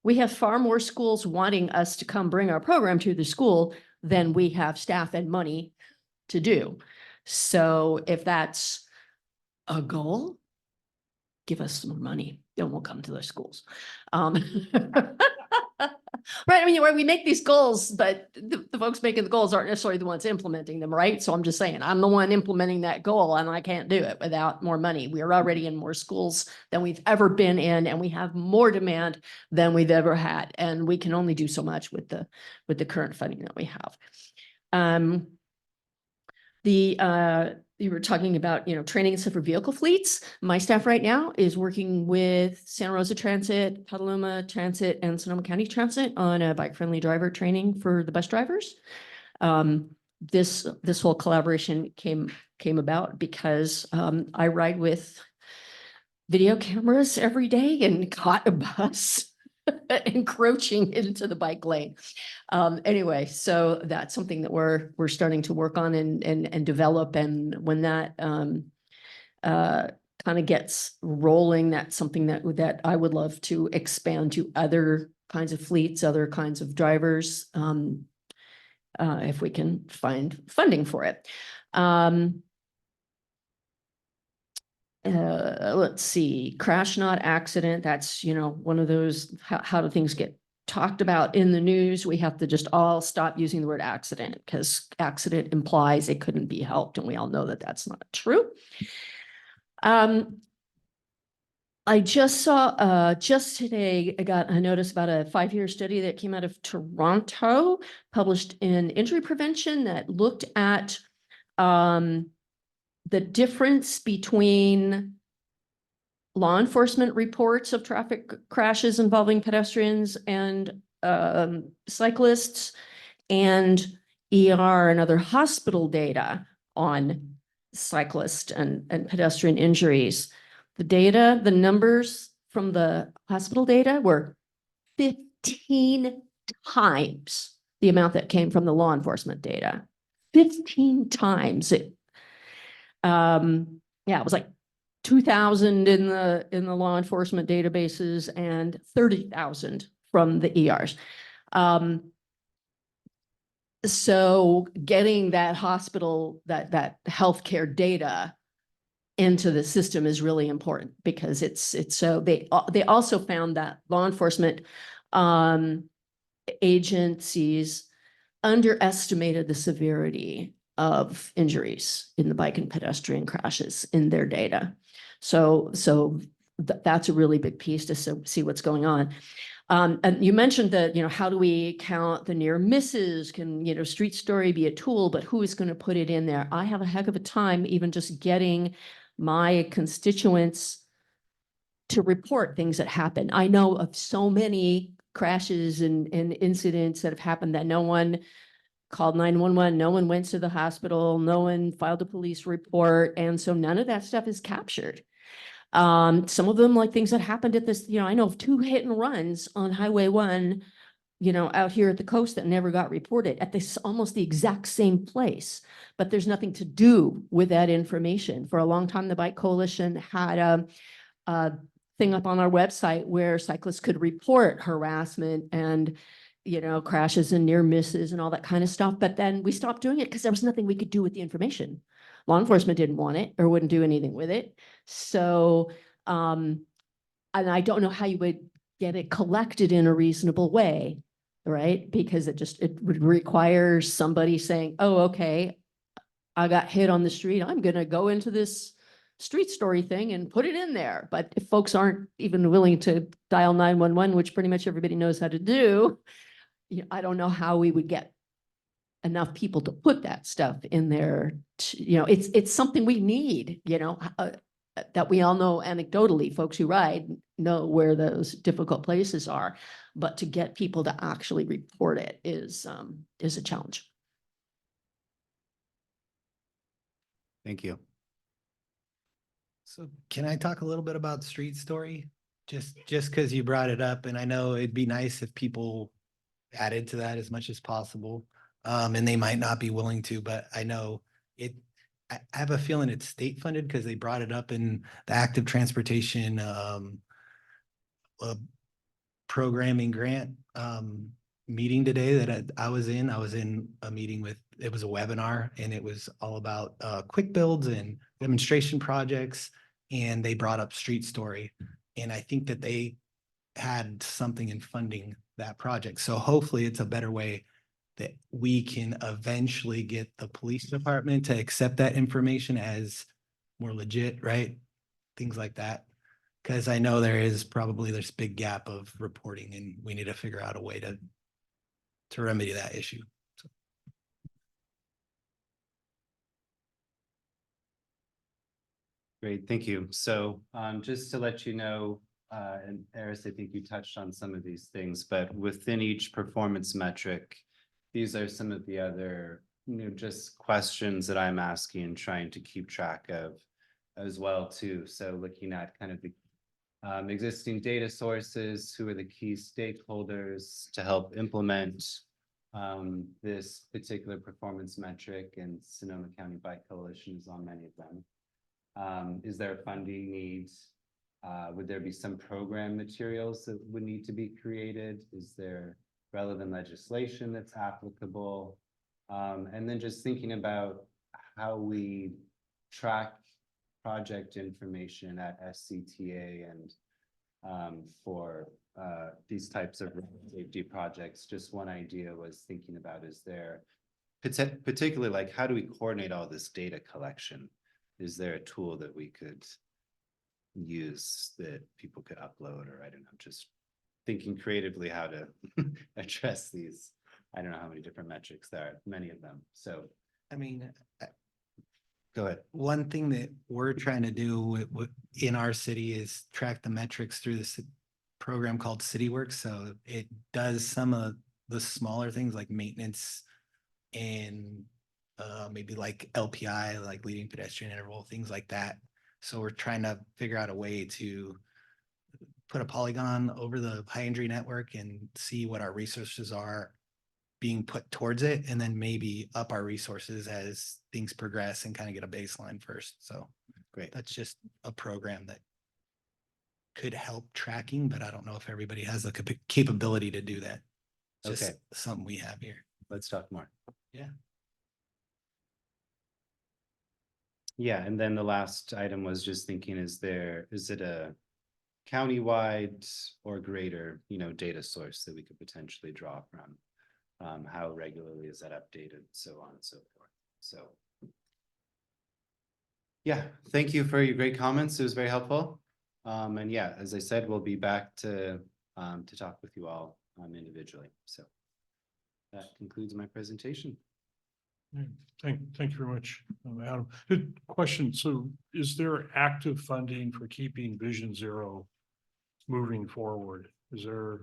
We have far more schools wanting us to come bring our program to the school than we have staff and money to do. So if that's a goal, give us some more money, then we'll come to the schools. Right, I mean, where we make these goals, but the folks making the goals aren't necessarily the ones implementing them, right? So I'm just saying, I'm the one implementing that goal and I can't do it without more money. We are already in more schools than we've ever been in, and we have more demand than we've ever had. And we can only do so much with the current funding that we have. You were talking about, training and stuff for vehicle fleets. My staff right now is working with Santa Rosa Transit, Petaluma Transit, and Sonoma County Transit on a bike-friendly driver training for the bus drivers. This whole collaboration came about because I ride with video cameras every day and caught a bus encroaching into the bike lane. Anyway, so that's something that we're starting to work on and develop. And when that kind of gets rolling, that's something that I would love to expand to other kinds of fleets, other kinds of drivers, if we can find funding for it. Let's see, crash, not accident. That's, one of those, how do things get talked about in the news? We have to just all stop using the word accident, because accident implies it couldn't be helped. And we all know that that's not true. I just saw, just today, I got a notice about a 5-year study that came out of Toronto, published in Injury Prevention, that looked at, the difference between law enforcement reports of traffic crashes involving pedestrians and cyclists, and ER and other hospital data on cyclist and pedestrian injuries. The numbers from the hospital data were 15 times the amount that came from the law enforcement data. 15 times it. It was like 2,000 in the law enforcement databases and 30,000 from the ERs. So getting that hospital, that healthcare data into the system is really important, because it's so they also found that law enforcement agencies underestimated the severity of injuries in the bike and pedestrian crashes in their data. So that's a really big piece to see what's going on. And you mentioned that, how do we count the near misses? Can, Street Story be a tool, but who is going to put it in there? I have a heck of a time even just getting my constituents to report things that happen. I know of so many crashes and incidents that have happened that no one called 911, no one went to the hospital, no one filed a police report. And so none of that stuff is captured. Some of them, like things that happened at this, I know of 2 hit and runs on Highway 1 out here at the coast that never got reported at this almost the exact same place, but there's nothing to do with that information. For a long time, the Bike Coalition had a thing up on our website where cyclists could report harassment and crashes and near misses and all that kind of stuff. But then we stopped doing it because there was nothing we could do with the information. Law enforcement didn't want it or wouldn't do anything with it. So, and I don't know how you would get it collected in a reasonable way, right? Because it would require somebody saying, oh, okay, I got hit on the street. I'm going to go into this street story thing and put it in there. But if folks aren't even willing to dial 911, which pretty much everybody knows how to do, I don't know how we would get enough people to put that stuff in there. It's something we need, that we all know anecdotally, folks who ride know where those difficult places are, but to get people to actually report it is a challenge. Thank you. So can I talk a little bit about Street Story? Just because you brought it up, and I know it'd be nice if people added to that as much as possible. And they might not be willing to, but I know I have a feeling it's state funded because they brought it up in the active transportation programming grant meeting today that I was in. I was in a meeting it was a webinar, and it was all about quick builds and demonstration projects. And they brought up Street Story. And I think that they had something in funding that project. So hopefully it's a better way that we can eventually get the police department to accept that information as more legit, right? Things like that. Because I know there's big gap of reporting, and we need to figure out a way to remedy that issue. So. Great, thank you. So just to let you know, and Eris, I think you touched on some of these things, but within each performance metric, these are some of the other, just questions that I'm asking and trying to keep track of as well too. So looking at kind of the existing data sources, who are the key stakeholders to help implement this particular performance metric, and Sonoma County Bike Coalition is on many of them. Is there funding needs? Would there be some program materials that would need to be created? Is there relevant legislation that's applicable? And then just thinking about how we track project information at SCTA and for these types of safety projects. Just one idea was thinking about, is there particularly like, how do we coordinate all this data collection? Is there a tool that we could use that people could upload, or I don't know, just thinking creatively how to address these. I don't know how many different metrics there are, many of them. So, I mean, go ahead. One thing that we're trying to do in our city is track the metrics through this program called CityWorks. So it does some of the smaller things like maintenance and maybe like LPI, like leading pedestrian interval, things like that. So we're trying to figure out a way to put a polygon over the high injury network and see what our resources are being put towards it, and then maybe up our resources as things progress and kind of get a baseline first. So great. That's just a program that could help tracking, but I don't know if everybody has the capability to do that. Just okay. Something we have here. Let's talk more. Yeah. Yeah, and then the last item was just thinking, is it a countywide or greater, data source that we could potentially draw from? How regularly is that updated, so on and so forth. So yeah, thank you for your great comments. It was very helpful. And yeah, as I said, we'll be back to talk with you all individually. So that concludes my presentation. Thank you very much, Adam. Good question. So is there active funding for keeping Vision Zero moving forward? Is there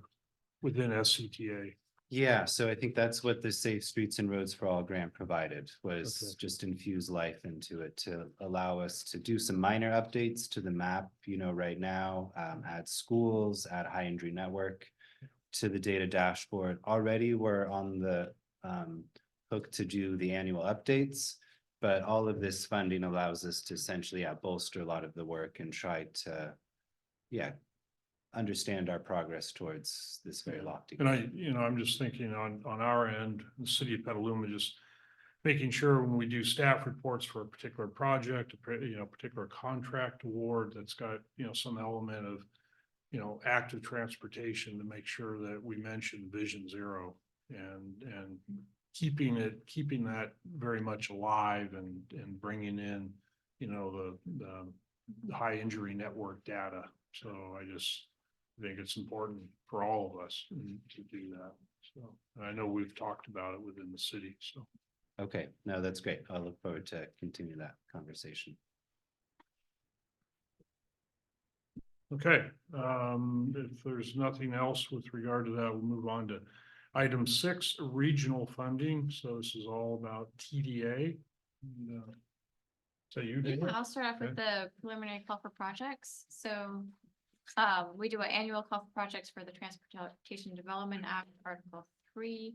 within SCTA? Yeah, so I think that's what the Safe Streets and Roads for All grant provided, was just infuse life into it to allow us to do some minor updates to the map, right now, at schools, at high injury network, to the data dashboard. Already, we're on the hook to do the annual updates. But all of this funding allows us to essentially bolster a lot of the work and try to, understand our progress towards this very lofty. And I'm just thinking on our end, the city of Petaluma, just making sure when we do staff reports for a particular project, particular contract award that's got, some element of, active transportation, to make sure that we mention Vision Zero and keeping that very much alive and bringing in, the high injury network data. So I think it's important for all of us to do that. So, and I know we've talked about it within the city, so. Okay, no, that's great. I look forward to continue that conversation. Okay, if there's nothing else with regard to that, we'll move on to item 6, regional funding. So this is all about TDA. So you did. Yeah, I'll start off with the preliminary call for projects. So we do an annual call for projects for the Transportation Development Act, Article 3.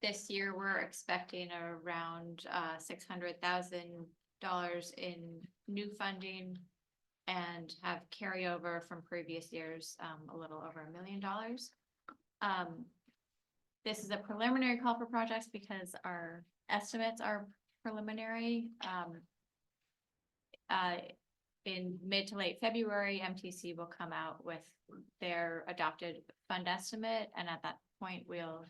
This year, we're expecting around $600,000 in new funding and have carryover from previous years, a little over $1 million. This is a preliminary call for projects because our estimates are preliminary. In mid to late February, MTC will come out with their adopted fund estimate, and at that point, we'll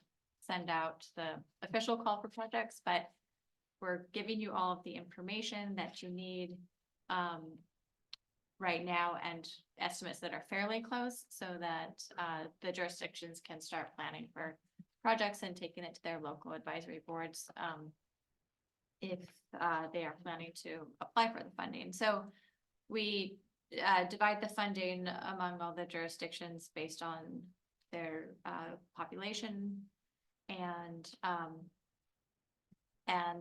send out the official call for projects, but we're giving you all of the information that you need right now and estimates that are fairly close so that the jurisdictions can start planning for projects and taking it to their local advisory boards if they are planning to apply for the funding. So we divide the funding among all the jurisdictions based on their population, and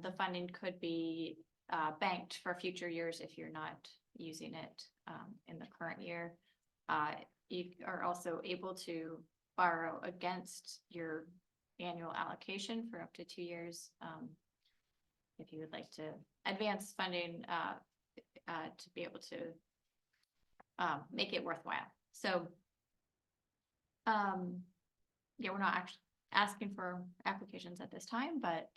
the funding could be banked for future years if you're not using it in the current year. You are also able to borrow against your annual allocation for up to 2 years if you would like to advance funding to be able to make it worthwhile. So we're not actually asking for applications at this time, but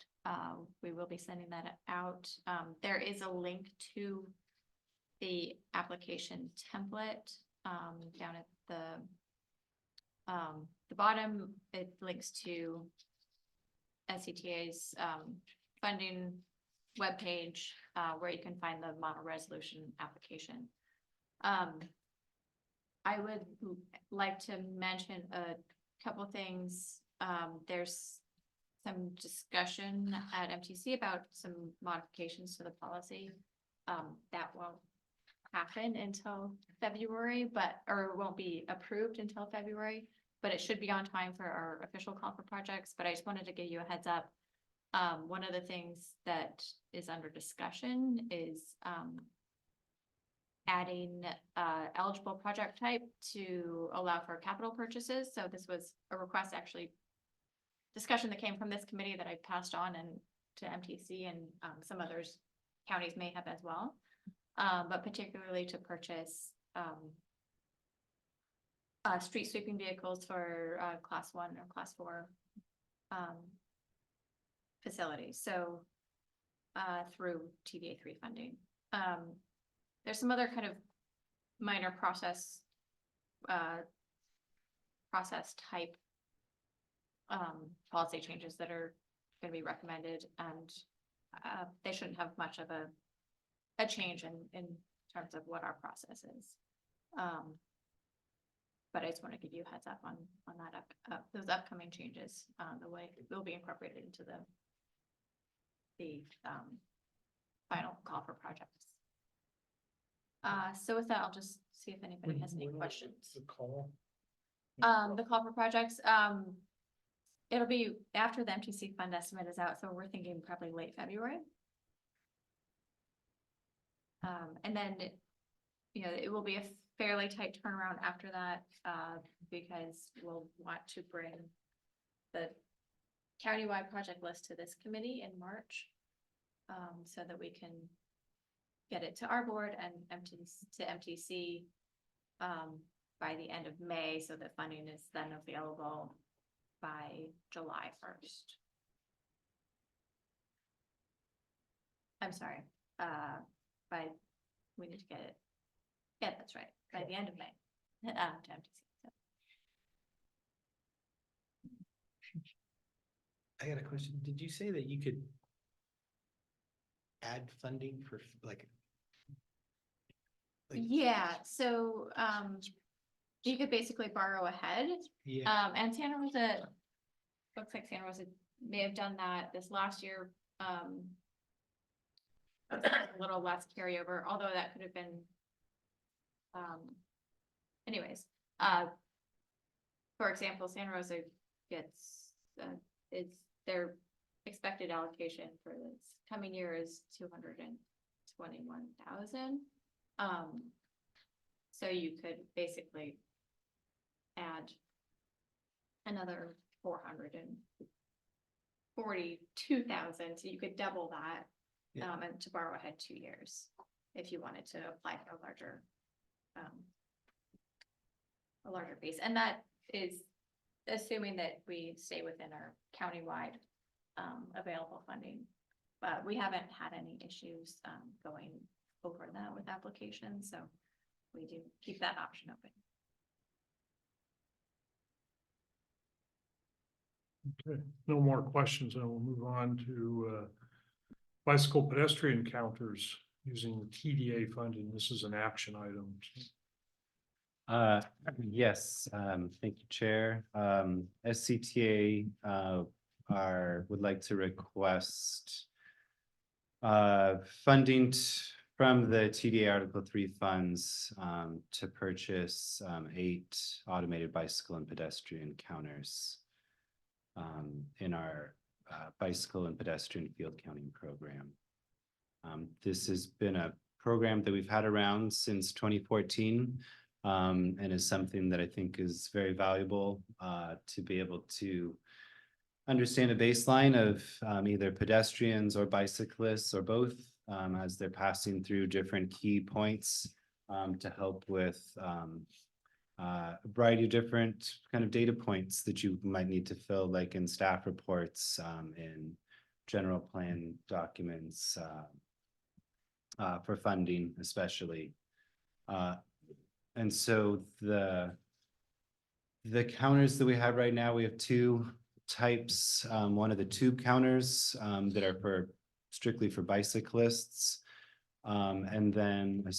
we will be sending that out. There is a link to the application template down at the bottom. It links to SCTA's funding webpage where you can find the model resolution application. I would like to mention a couple things. There's some discussion at MTC about some modifications to the policy that won't happen until February, or won't be approved until February, but it should be on time for our official call for projects. But I just wanted to give you a heads up. One of the things that is under discussion is adding eligible project type to allow for capital purchases. So this was a request, actually, discussion that came from this committee that I passed on and to MTC, and some others counties may have as well. But particularly to purchase street sweeping vehicles for class 1 or class 4 facilities. So through TVA 3 funding. There's some other kind of minor process type policy changes that are going to be recommended, and they shouldn't have much of a change in terms of what our process is. But I just want to give you a heads up on that those upcoming changes, the way it will be incorporated into the final call for projects. So with that, I'll just see if anybody has any questions. The call For projects, it'll be after the MTC fund estimate is out, so we're thinking probably late February. And then you know, it will be a fairly tight turnaround after that, because we'll want to bring the countywide project list to this committee in March, so that we can get it to our board and to MTC by the end of May, so that funding is then available by July 1st. I'm sorry, we need to get it. Yeah, that's right, by the end of May, to MTC. So. I got a question. Did you say that you could add funding for like Yeah, so, you could basically borrow ahead. yeah, And Santa Rosa, looks like Santa Rosa may have done that this last year. A little less carryover, although that could have been. Anyways, for example, Santa Rosa gets, is their expected allocation for this coming year is 221,000. So you could basically add another 442,000, so you could double that, Yeah. and to borrow ahead 2 years if you wanted to apply for a larger base, and that is assuming that we stay within our countywide available funding. But we haven't had any issues going over that with applications, so we do keep that option open. Okay, no more questions, and we'll move on to bicycle pedestrian counters using the TDA funding. This is an action item. Yes, thank you, Chair. SCTA would like to request funding from the TDA Article 3 funds to purchase 8 automated bicycle and pedestrian counters in our bicycle and pedestrian field counting program. This has been a program that we've had around since 2014. And is something that I think is very valuable to be able to understand a baseline of either pedestrians or bicyclists or both as they're passing through different key points to help with a variety of different kind of data points that you might need to fill, like in staff reports, in general plan documents for funding, especially. And so the counters that we have right now, we have 2 types. One of the tube counters that are strictly for bicyclists. And then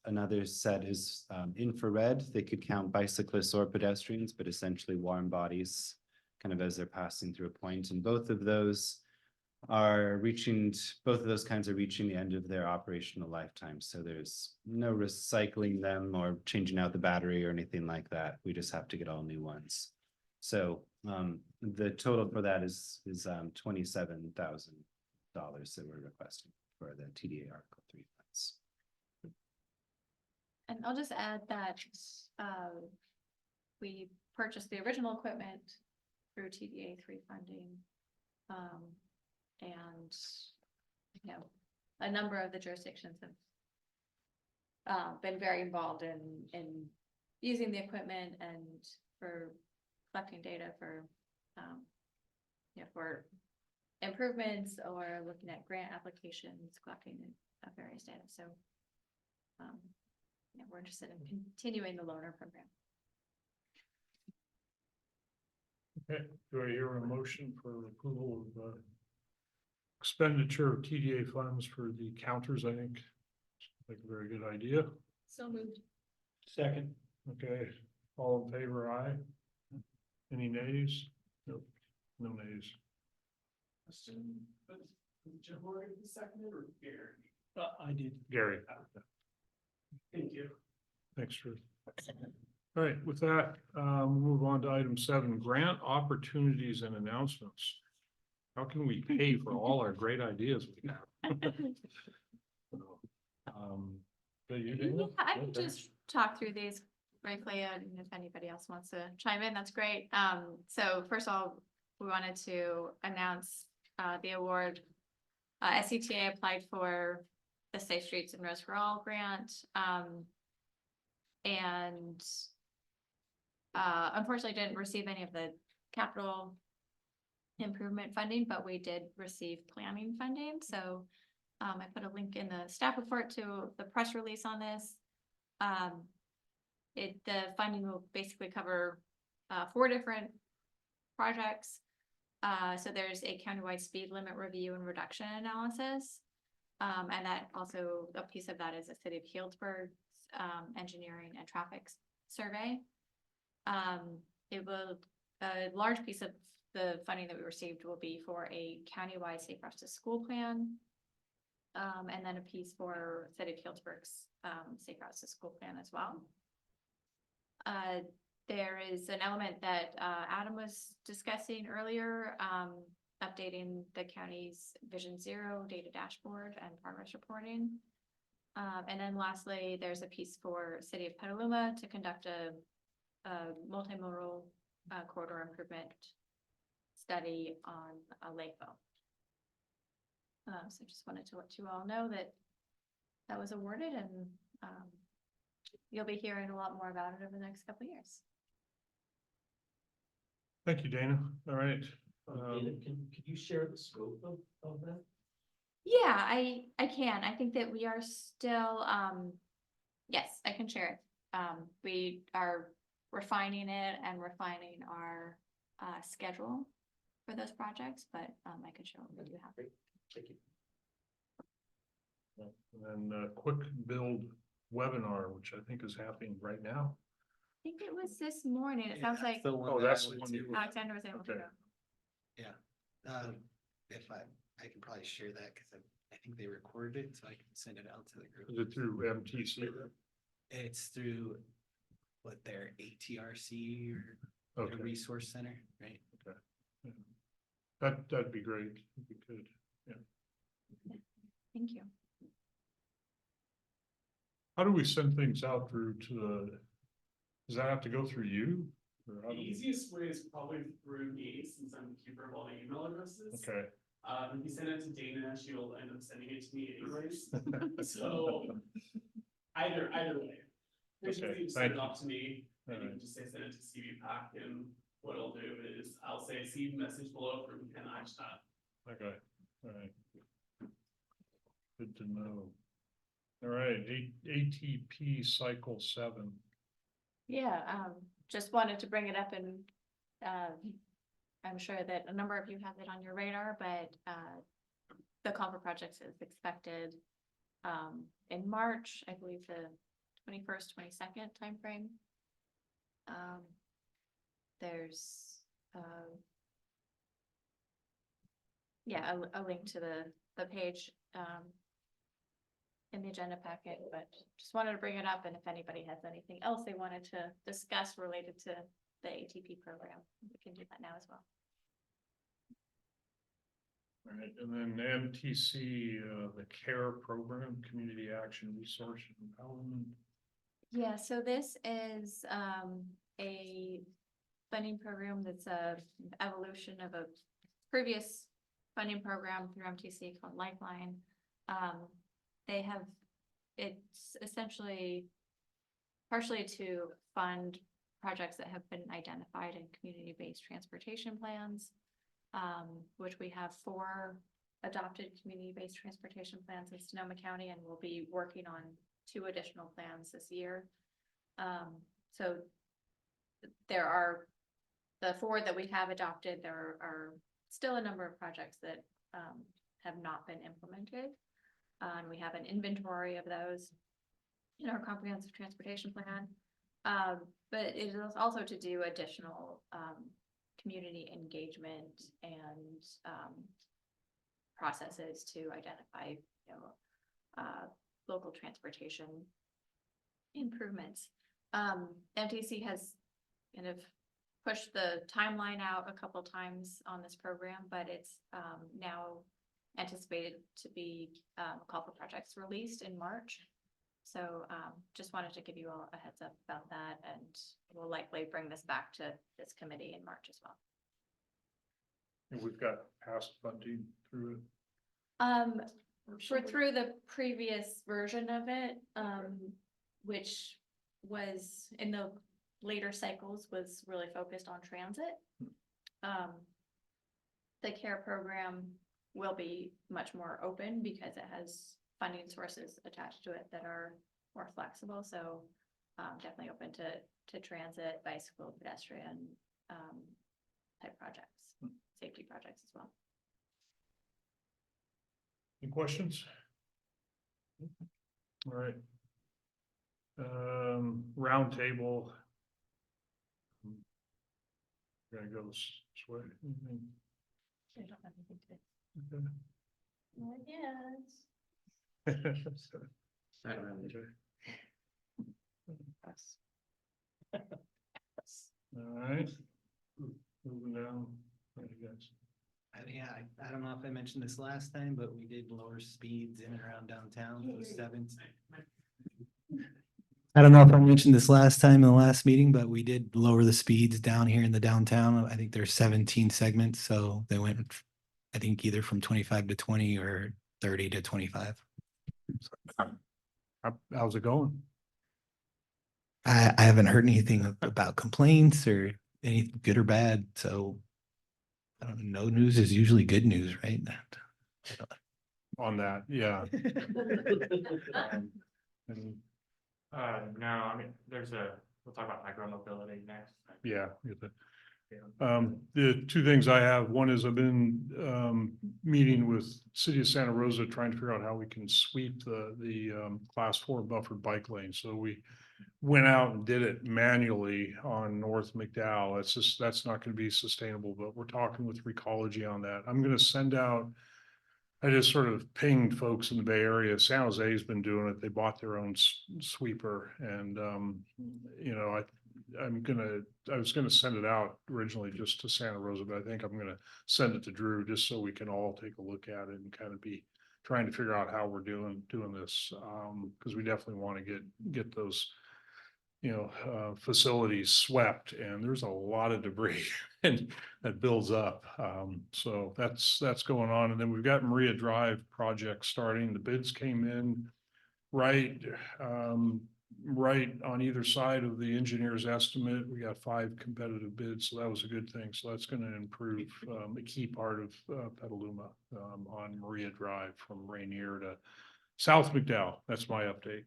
another set is infrared. They could count bicyclists or pedestrians, but essentially warm bodies kind of as they're passing through a point. And both of those kinds are reaching the end of their operational lifetime. So there's no recycling them or changing out the battery or anything like that. We just have to get all new ones. So the total for that is $27,000 that we're requesting for the TDA Article 3 funds. And I'll just add that we purchased the original equipment through TDA 3 funding. And, you know, a number of the jurisdictions have been very involved in using the equipment and for collecting data for, you know, for improvements or looking at grant applications, collecting various data. So, yeah, we're interested in continuing the loaner program. Okay, do I hear a motion for approval of expenditure of TDA funds for the counters? I think like a very good idea. So moved. Second. Okay, all in favor, aye. Any nays? Nope, no nays. Jim Morgan seconded or Gary? I did. Gary. Thank you. Thanks, Ruth. All right, with that, we'll move on to item 7, grant opportunities and announcements. How can we pay for all our great ideas we have? Yeah, I can just talk through these briefly, and if anybody else wants to chime in, that's great. So first of all, we wanted to announce the award. SCTA applied for the Safe Streets and Roads for All grant. And unfortunately didn't receive any of the capital improvement funding, but we did receive planning funding. So I put a link in the staff report to the press release on this. The funding will basically cover 4 different projects. So there's a countywide speed limit review and reduction analysis. And that also, a piece of that is a City of Healdsburg's engineering and traffic survey. A large piece of the funding that we received will be for a countywide safe routes to school plan. And then a piece for City of Healdsburg's safe routes to school plan as well. There is an element that Adam was discussing earlier, updating the county's Vision Zero data dashboard and progress reporting. And then lastly, there's a piece for City of Petaluma to conduct a multimodal corridor improvement study on Lakeville. So just wanted to let you all know that that was awarded, and you'll be hearing a lot more about it over the next couple of years. Thank you, Dana. All right. Dana, can you share the scope of that? Yeah, I can. I think that we are still, yes, I can share it. We are refining it and refining our schedule for those projects, but I can show what we do have. Great. Thank you. And then quick build webinar, which I think is happening right now. I think it was this morning. It sounds like Oh, that's the one you. Alexander was able to Okay. go. Yeah. If I can probably share that because I think they recorded it, so I can send it out to the group. Is it through MTC? It's through their ATRC or their resource center, right? Okay. Yeah. That'd be great if you could. Yeah. Thank you. How do we send things out through to the? Does that have to go through you? Or how The do we- easiest way is probably through me, since I'm the keeper of all the email addresses. Okay. If you send it to Dana, she'll end up sending it to me anyways. So either way. Basically, Okay, you send it thank off to me, and you Alright. can just say send it to CBPAC, and what I'll do is I'll say see message below from Ken Eichstadt. Okay. All right. Good to know. All right. ATP cycle 7. Yeah, just wanted to bring it up, and I'm sure that a number of you have it on your radar, but the Culver project is expected in March, I believe the 21st, 22nd timeframe. There's yeah, a link to the page in the agenda packet, but just wanted to bring it up, and if anybody has anything else they wanted to discuss related to the ATP program, we can do that now as well. All right. And then MTC, the CARE program, Community Action Resource and Empowerment. Yeah, so this is a funding program that's a evolution of a previous funding program through MTC called Lifeline. It's essentially partially to fund projects that have been identified in community-based transportation plans, which we have 4 adopted community-based transportation plans in Sonoma County, and we'll be working on 2 additional plans this year. So there are the 4 that we have adopted. There are still a number of projects that have not been implemented. And we have an inventory of those in our comprehensive transportation plan. But it is also to do additional community engagement and processes to identify, local transportation improvements. MTC has kind of pushed the timeline out a couple times on this program, but it's now anticipated to be call for projects released in March. So just wanted to give you all a heads up about that, and we'll likely bring this back to this committee in March as well. And we've got past funding through it. We're through the previous version of it, which was in the later cycles was really focused on transit. The CARE program will be much more open because it has funding sources attached to it that are more flexible. So definitely open to transit, bicycle, pedestrian type projects, safety projects as well. Any questions? All right. Roundtable. Gonna go this way. I don't have anything to. Okay. Yes. I don't have any. All right. Moving down. What do you guys? Yeah, I don't know if I mentioned this last time, but we did lower speeds in and around downtown for sevens. I don't know if I mentioned this last time in the last meeting, but we did lower the speeds down here in the downtown. I think there's 17 segments, so they went, I think, either from 25 to 20 or 30 to 25. How's it going? I haven't heard anything about complaints or anything good or bad, so I don't know. No news is usually good news, right? On that, yeah. No, I mean, we'll talk about micromobility next. Yeah. The two things I have, one is I've been meeting with City of Santa Rosa, trying to figure out how we can sweep the class 4 buffered bike lane. So we went out and did it manually on North McDowell. That's not going to be sustainable, but we're talking with Recology on that. I'm going to send out, I just sort of pinged folks in the Bay Area. San Jose's been doing it. They bought their own sweeper, and you know, I was gonna send it out originally just to Santa Rosa, but I think I'm gonna send it to Drew just so we can all take a look at it and kind of be trying to figure out how we're doing this, because we definitely want to get those, you know, facilities swept, and there's a lot of debris and that builds up. So that's going on. And then we've got Maria Drive project starting. The bids came in right on either side of the engineer's estimate. We got 5 competitive bids, so that was a good thing. So that's going to improve a key part of Petaluma on Maria Drive from Rainier to South McDowell. That's my update.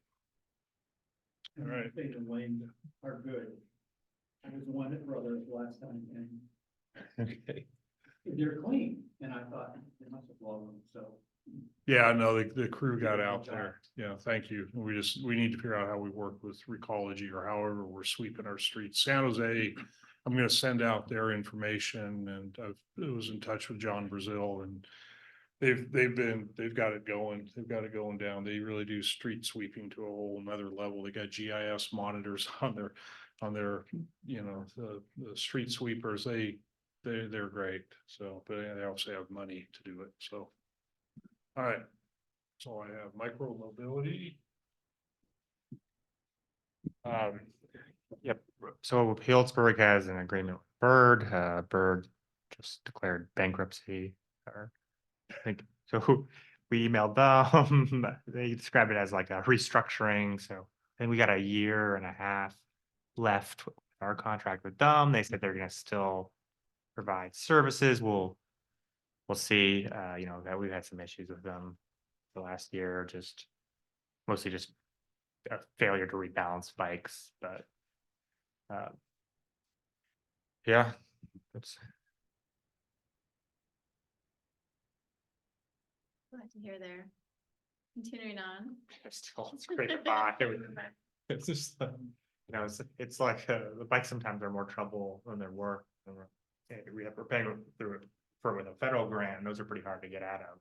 All right. They the lanes are good. I was one at Brothers last time and Okay. they're clean, and I thought they must have blown them, so. Yeah, no, the crew got out there. Yeah, thank you. We need to figure out how we work with Recology or however we're sweeping our streets. San Jose, I'm gonna send out their information, and I was in touch with John Brazil, and they've got it going. They've got it going down. They really do street sweeping to a whole nother level. They got GIS monitors on their, you know, the street sweepers. They're great. So, but they also have money to do it. So, all right. So I have micromobility. Yep, so Healdsburg has an agreement with Bird. Bird just declared bankruptcy, or I think so. We emailed them. They described it as like a restructuring. So I think we got 1.5 years left with our contract with them. They said they're going to still provide services. We'll see. You know, that we've had some issues with them the last year, just mostly just a failure to rebalance bikes, but yeah, that's Glad to hear there. Continuing on. still it's great to buy. It's just you know, it's like the bikes sometimes are more trouble than they're worth. We're paying with a federal grant, and those are pretty hard to get out of.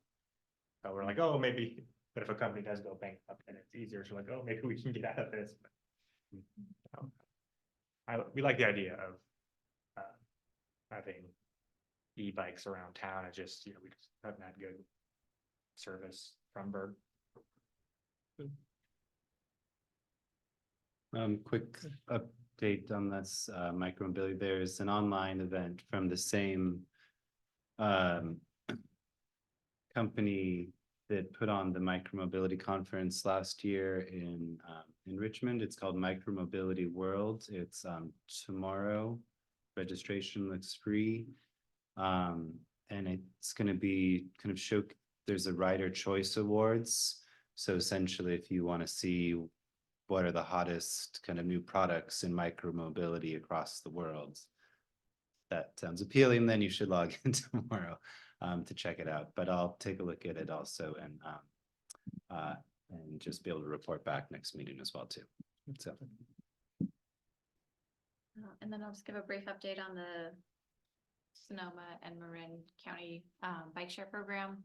So we're like, oh, maybe, but if a company does go bankrupt, then it's easier. So like, oh, maybe we can get out of this. But, we like the idea of having e-bikes around town. It's just, you know, we just haven't had good service from Bird. Quick update on this, micromobility. There's an online event from the same company that put on the micromobility conference last year in Richmond. It's called Micromobility World. It's tomorrow. Registration looks free. And it's going to be kind of there's a Rider Choice Awards. So essentially, if you want to see what are the hottest kind of new products in micromobility across the world, that sounds appealing, then you should log in tomorrow to check it out. But I'll take a look at it also and just be able to report back next meeting as well too. So. And then I'll just give a brief update on the Sonoma and Marin County bike share program.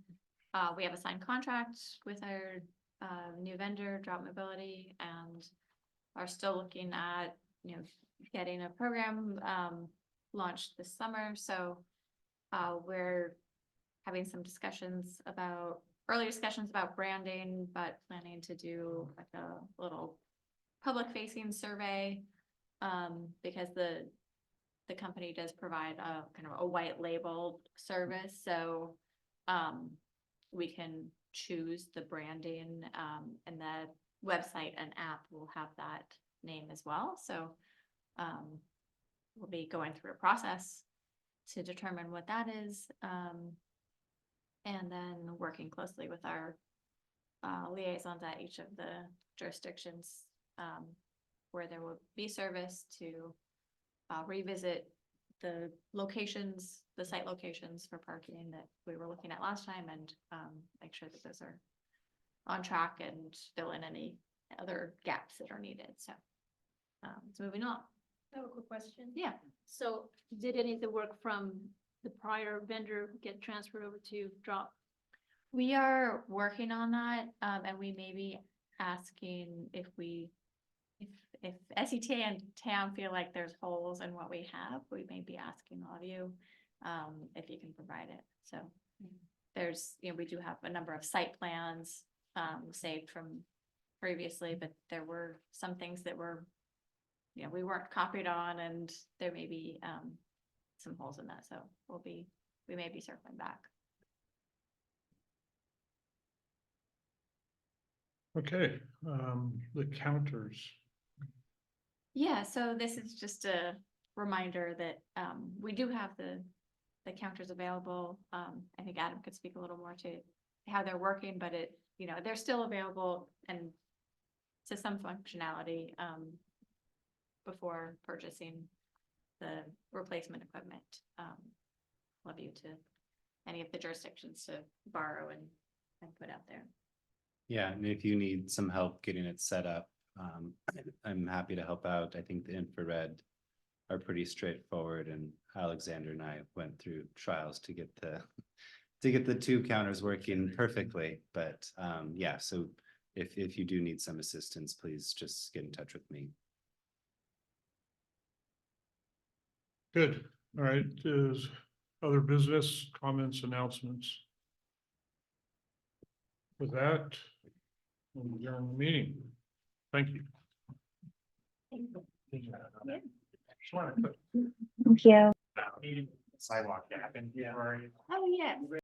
We have a signed contract with our new vendor, Drop Mobility, and are still looking at, getting a program launched this summer. So we're having some early discussions about branding, but planning to do like a little public facing survey because the company does provide a kind of a white labeled service. So we can choose the branding and the website and app will have that name as well. So we'll be going through a process to determine what that is. And then working closely with our liaisons at each of the jurisdictions where there will be service to revisit the site locations for parking that we were looking at last time and make sure that those are on track and fill in any other gaps that are needed. So it's moving on. I have a quick question. Yeah. So did any of the work from the prior vendor get transferred over to Drop? We are working on that, and we may be asking if SCTA and town feel like there's holes in what we have, we may be asking all of you if you can provide it. So there's, we do have a number of site plans saved from previously, but there were some things that were, we weren't copied on, and there may be some holes in that. So we may be circling back. Okay, the counters. Yeah, so this is just a reminder that we do have the counters available. I think Adam could speak a little more to how they're working, but they're still available and to some functionality before purchasing the replacement equipment. Love you to any of the jurisdictions to borrow and put out there. Yeah, and if you need some help getting it set up, I'm happy to help out. I think the infrared are pretty straightforward, and Alexander and I went through trials to get the two counters working perfectly. But yeah, so if you do need some assistance, please just get in touch with me. Good. All right. Is other business comments, announcements? With that, we'll adjourn the meeting. Thank you. Thank you. Just want to put Thank you. sidewalk gap in here. Oh, yeah.